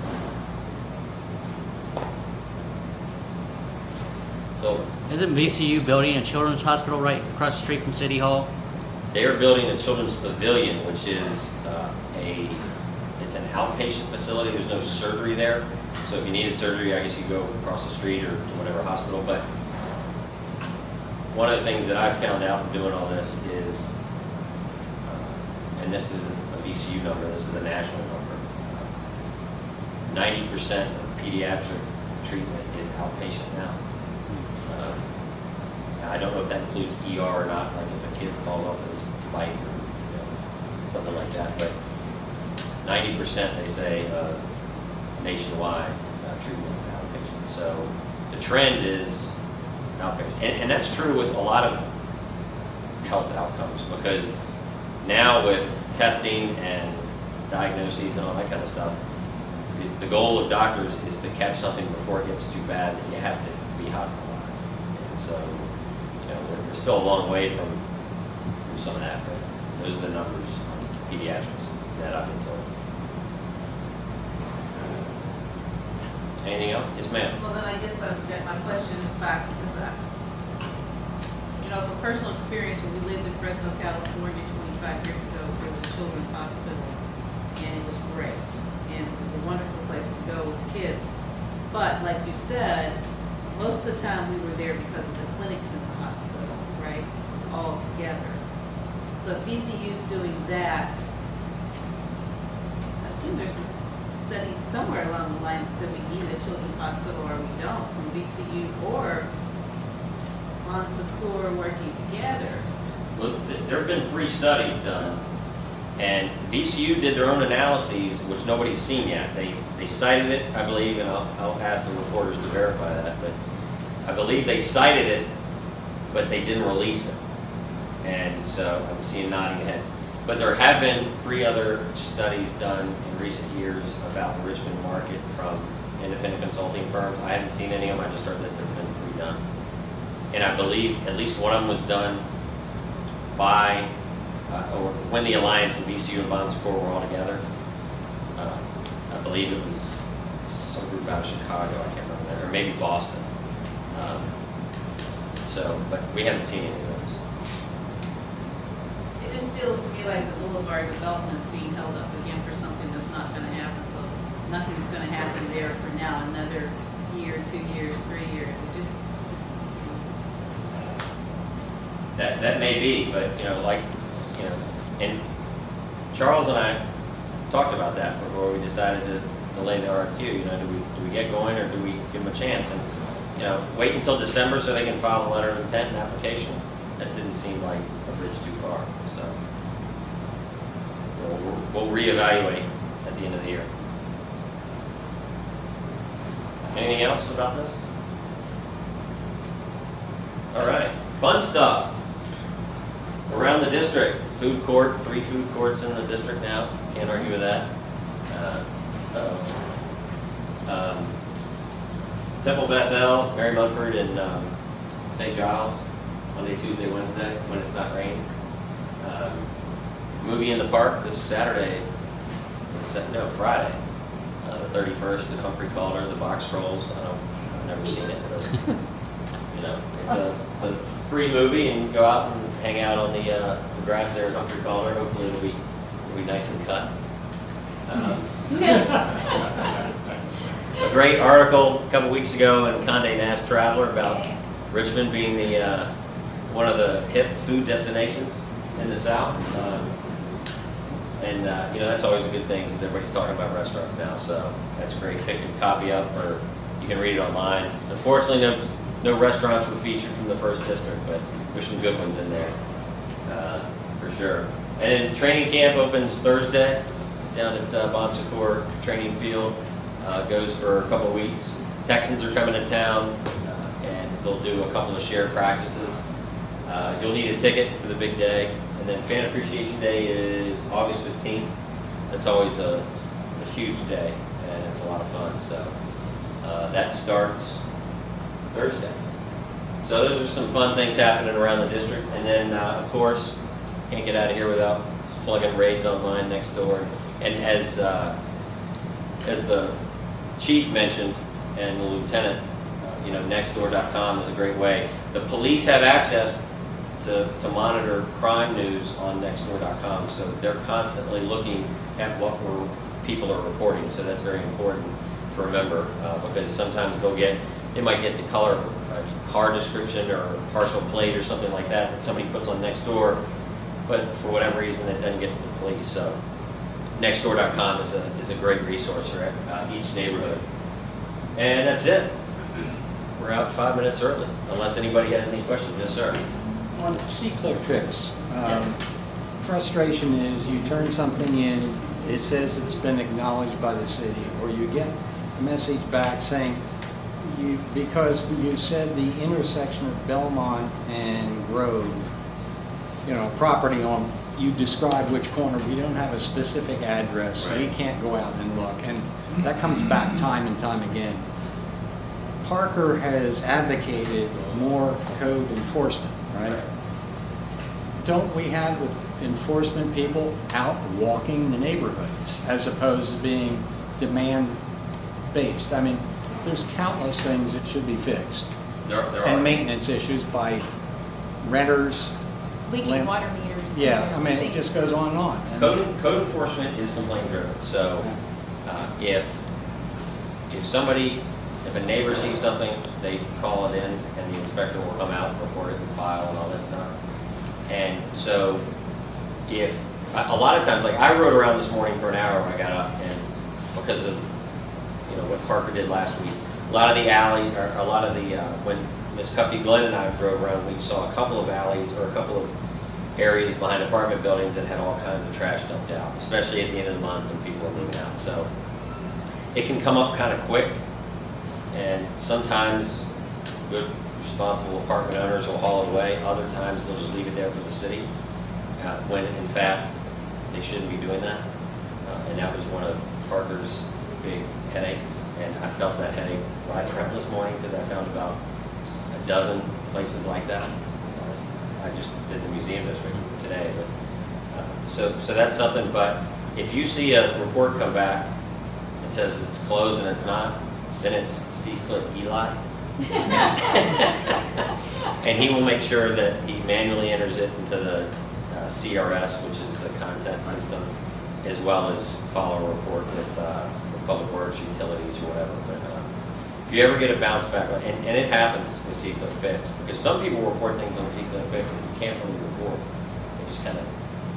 So, Isn't VCU building a children's hospital right across the street from City Hall? They are building a children's pavilion, which is it's an outpatient facility. There's no surgery there. So if you needed surgery, I guess you go across the street or to whatever hospital. But one of the things that I've found out in doing all this is, and this is a VCU number, this is a national number, 90% of pediatric treatment is outpatient now. I don't know if that includes ER or not, like if a kid falls off his bike or something like that, but 90% they say of nationwide treatment is outpatient. So the trend is outpatient, and that's true with a lot of health outcomes, because now with testing and diagnoses and all that kind of stuff, the goal of doctors is to catch something before it gets too bad that you have to be hospitalized. And so, we're still a long way from some of that, but those are the numbers on pediatrics that I've been told. Anything else? Yes, ma'am. Well, then I guess my question is back, because from personal experience, when we lived in Fresno, California 25 years ago, there was a children's hospital, and it was great. And it was a wonderful place to go with kids. But like you said, most of the time we were there because of the clinics in the hospital, right? It was all together. So if VCU's doing that, I assume there's a study somewhere along the line that said we needed a children's hospital or we don't, from VCU or Bon Secours working together. Well, there have been 3 studies done, and VCU did their own analyses, which nobody's seen yet. They cited it, I believe, and I'll ask the reporters to verify that, but I believe they cited it, but they didn't release it. And so I'm seeing nodding heads. But there have been 3 other studies done in recent years about the Richmond market from independent consulting firms. I haven't seen any of them, I just heard that there have been 3 done. And I believe at least one of them was done by, or when the Alliance and VCU and Bon Secours were all together. I believe it was some group out of Chicago, I can't remember that, or maybe Boston. But we haven't seen any of those. It just feels to me like the Boulevard development's being held up again for something that's not going to happen. So nothing's going to happen there for now. Another year, 2 years, 3 years. It just That may be, but and Charles and I talked about that before we decided to delay the RFQ. Do we get going or do we give them a chance? And wait until December so they can file a letter of intent and application. That didn't seem like a bridge too far. So we'll reevaluate at the end of the year. Anything else about this? All right, fun stuff. Around the district, food court, 3 food courts in the district now. Can't argue with that. Temple Bethel, Mary Munford, and St. Giles, Monday, Tuesday, Wednesday, when it's not raining. Movie in the Park this Saturday, Friday, the 31st at Humphrey Calder, the Box Trolls. I've never seen it, but it's a free movie, and you can go out and hang out on the grass there at Humphrey Calder. Hopefully it'll be nice and cut. A great article a couple weeks ago in Condé Nast Traveler about Richmond being one of the hip food destinations in the South. That's always a good thing because everybody's talking about restaurants now, so that's great. Pick a copy up, or you can read it online. Unfortunately, no restaurants were featured from the first district, but there's some good ones in there, for sure. And then training camp opens Thursday down at Bon Secours Training Field. Goes for a couple of weeks. Texans are coming to town, and they'll do a couple of shared practices. You'll need a ticket for the big day. And then Fan Appreciation Day is August 15th. That's always a huge day, and it's a lot of fun. So that starts Thursday. So those are some fun things happening around the district. And then, of course, can't get out of here without plugging Raids Online next door. And as the chief mentioned, and the lieutenant, nextdoor.com is a great way. The police have access to to monitor crime news on nextdoor.com. So they're constantly looking at what people are reporting. So that's very important to remember because sometimes they might get the color of a car description or a partial plate or something like that somebody puts on Nextdoor, but for whatever reason it doesn't get to the police. So nextdoor.com is a great resource for each neighborhood. And that's it. We're out 5 minutes early, unless anybody has any questions. Yes, sir. On C-Click Fix, Yes. frustration is you turn something in, it says it's been acknowledged by the city, or you get a message back saying, because you said the intersection of Belmont and Grove, property on, you describe which corner, we don't have a specific address, we Right. can't go out and look, and that comes back time and time again. Parker has advocated more code enforcement, right? Don't we have the enforcement people out walking the neighborhoods as opposed to being demand-based? I mean, there's countless things that should be fixed. There And are. maintenance issues by renters. Leaking Land- water meters. Yeah, I some mean, it things. just goes on and on. And- Code enforcement is complaint driven. So if a neighbor sees something, they call it in and the inspector will come out and report it and file and all that stuff. And so a lot of times, like I rode around this morning for an hour when I got up and because of what Parker did last week, a lot of the alley, or a lot of the, when Miss Cuffee-Glenn and I drove around, we saw a couple of alleys or a couple of areas behind apartment buildings that had all kinds of trash dumped out, especially at the end of the month when people are moving out. So it can come up kind of quick, and sometimes good, responsible apartment owners will haul it away. Other times they'll just leave it there for the city, when in fact they shouldn't be doing that. And that was one of Parker's big headaches, and I felt that headache riding around this morning because I found about a dozen places like that. I just did the museum district today, but so that's something. But if you see a report come back that says it's closed and it's not, then it's C-Click Eli, and he will make sure that he manually enters it into the CRS, which is the content system, as well as follow a report with Public Works, Utilities, or whatever. But if you ever get a bounce back, and it happens with C-Click Fix, because some people report things on C-Click Fix that you can't really report. They just kind of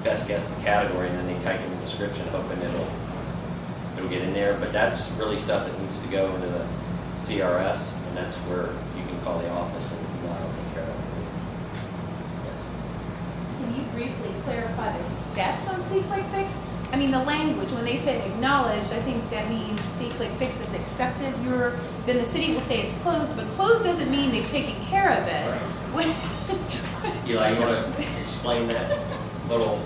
best guess the category, and then they type in the description, hoping it'll get in there. But that's really stuff that needs to go into the CRS, and that's where you can call the office and Eli will take care of it for you. Yes. Can you briefly clarify the steps on C-Click Fix? I mean, the language, when they say acknowledged, I think that means C-Click Fix has accepted then the city will say it's closed, but closed doesn't mean they've taken care of it. Eli, you want to explain that little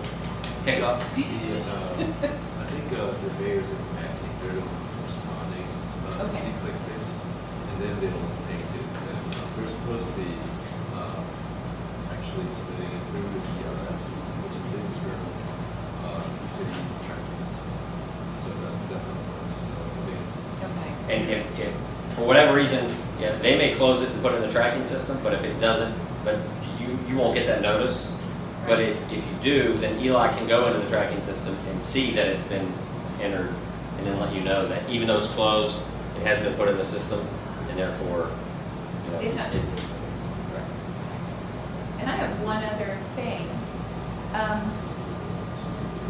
hiccup? I think the mayor's in Matthew, they're the ones responding to Okay. C-Click Fix, and then they'll take it. And we're supposed to be actually submitting it through the CRS system, which is the internal city tracking system. So that's how it works. So, Okay. And if for whatever reason, they may close it and put it in the tracking system, but if it doesn't, but you won't get that notice. But if you do, then Eli can go into the tracking system and see that it's been entered, and then let you know that even though it's closed, it has been put in the system, and therefore, It's not just And I have one other thing.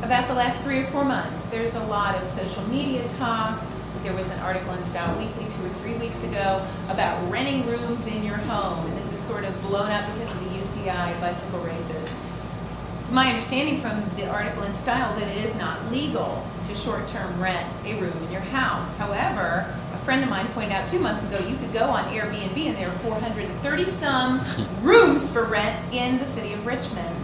About the last 3 or 4 months, there's a lot of social media talk. There was an article in Style Weekly 2 or 3 weeks ago about renting rooms in your home, and this is sort of blown up because of the UCI bicycle races. It's my understanding from the article in Style that it is not legal to short-term rent a room in your house. However, a friend of mine pointed out 2 months ago you could go on Airbnb and there are 430-some rooms for rent in the city of Richmond.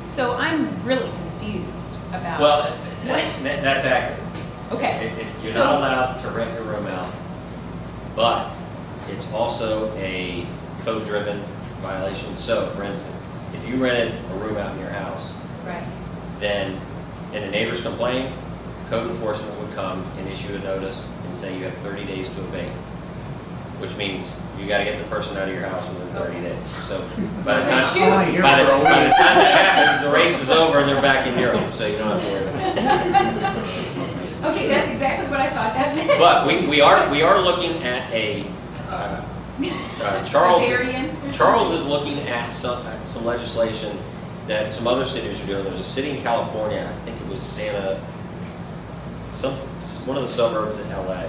So I'm really confused about. well, that's accurate. Okay. You're So- not allowed to rent your room out, but it's also a code-driven violation. So, for instance, if you rented a room out in your house, Right. then, and the neighbors complain, code enforcement would come and issue a notice and say you have 30 days to abate. which means you gotta get the person out of your house within 30 days. So by the time, Shoot. by the time that happens, the race is over and they're back in Europe, so you don't have to worry about it. Okay, that's exactly what I thought that meant. But we are looking at a, Charles Variance or Charles is looking at some legislation that some other cities are doing. There's a city in California, I think it was one of the suburbs in LA,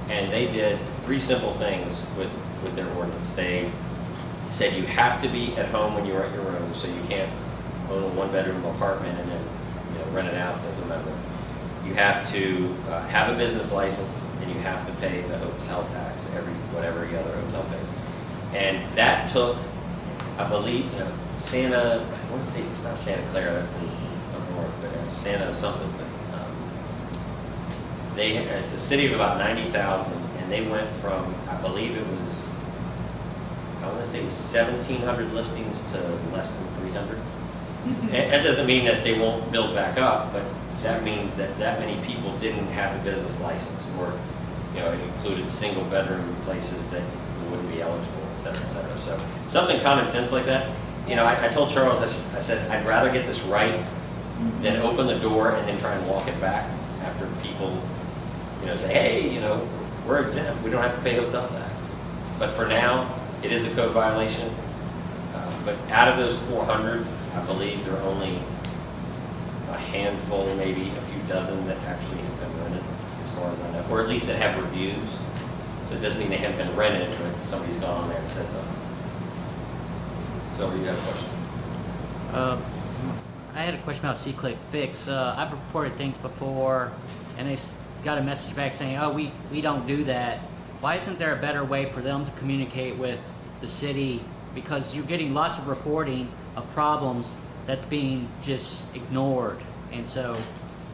and they did 3 simple things with their ordinance. They said you have to be at home when you rent your room, so you can't own a 1-bedroom apartment and then rent it out to whomever. You have to have a business license, and you have to pay the hotel tax, whatever the other hotel pays. And that took, I believe, I want to say it's not Santa Clara, that's in up north, but Santa something. But it's a city of about 90,000, and they went from, I believe it was, I want to say it was 1,700 listings to less than 300. And that doesn't mean that they won't build back up, but that means that many people didn't have a business license, or it included single bedroom places that wouldn't be eligible, et cetera, et cetera. So something common sense like that. I told Charles, I said, I'd rather get this right than open the door and then try and walk it back after people, say, hey, we're exempt, we don't have to pay hotel tax. But for now, it is a code violation. But out of those 400, I believe there are only a handful, maybe a few dozen that actually have been rented, as far as I know, or at least that have reviews. So it doesn't mean they haven't been rented, but somebody's gone on there and said something. So you have a question? I had a question about C-Click Fix. I've reported things before, and they got a message back saying, oh, we don't do that. Why isn't there a better way for them to communicate with the city? Because you're getting lots of reporting of problems that's being just ignored. And so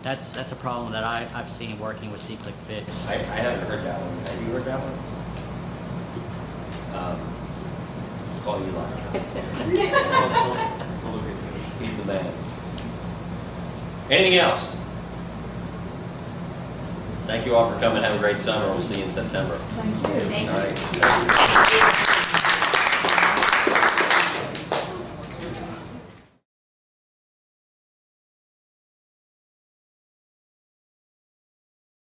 that's a problem that I've seen working with C-Click Fix. I haven't heard that one. Have you heard that one? Call Eli. He's the man. Anything else? Thank you all for coming. Have a great summer. We'll see you in September. Thank you. Thank you. All right.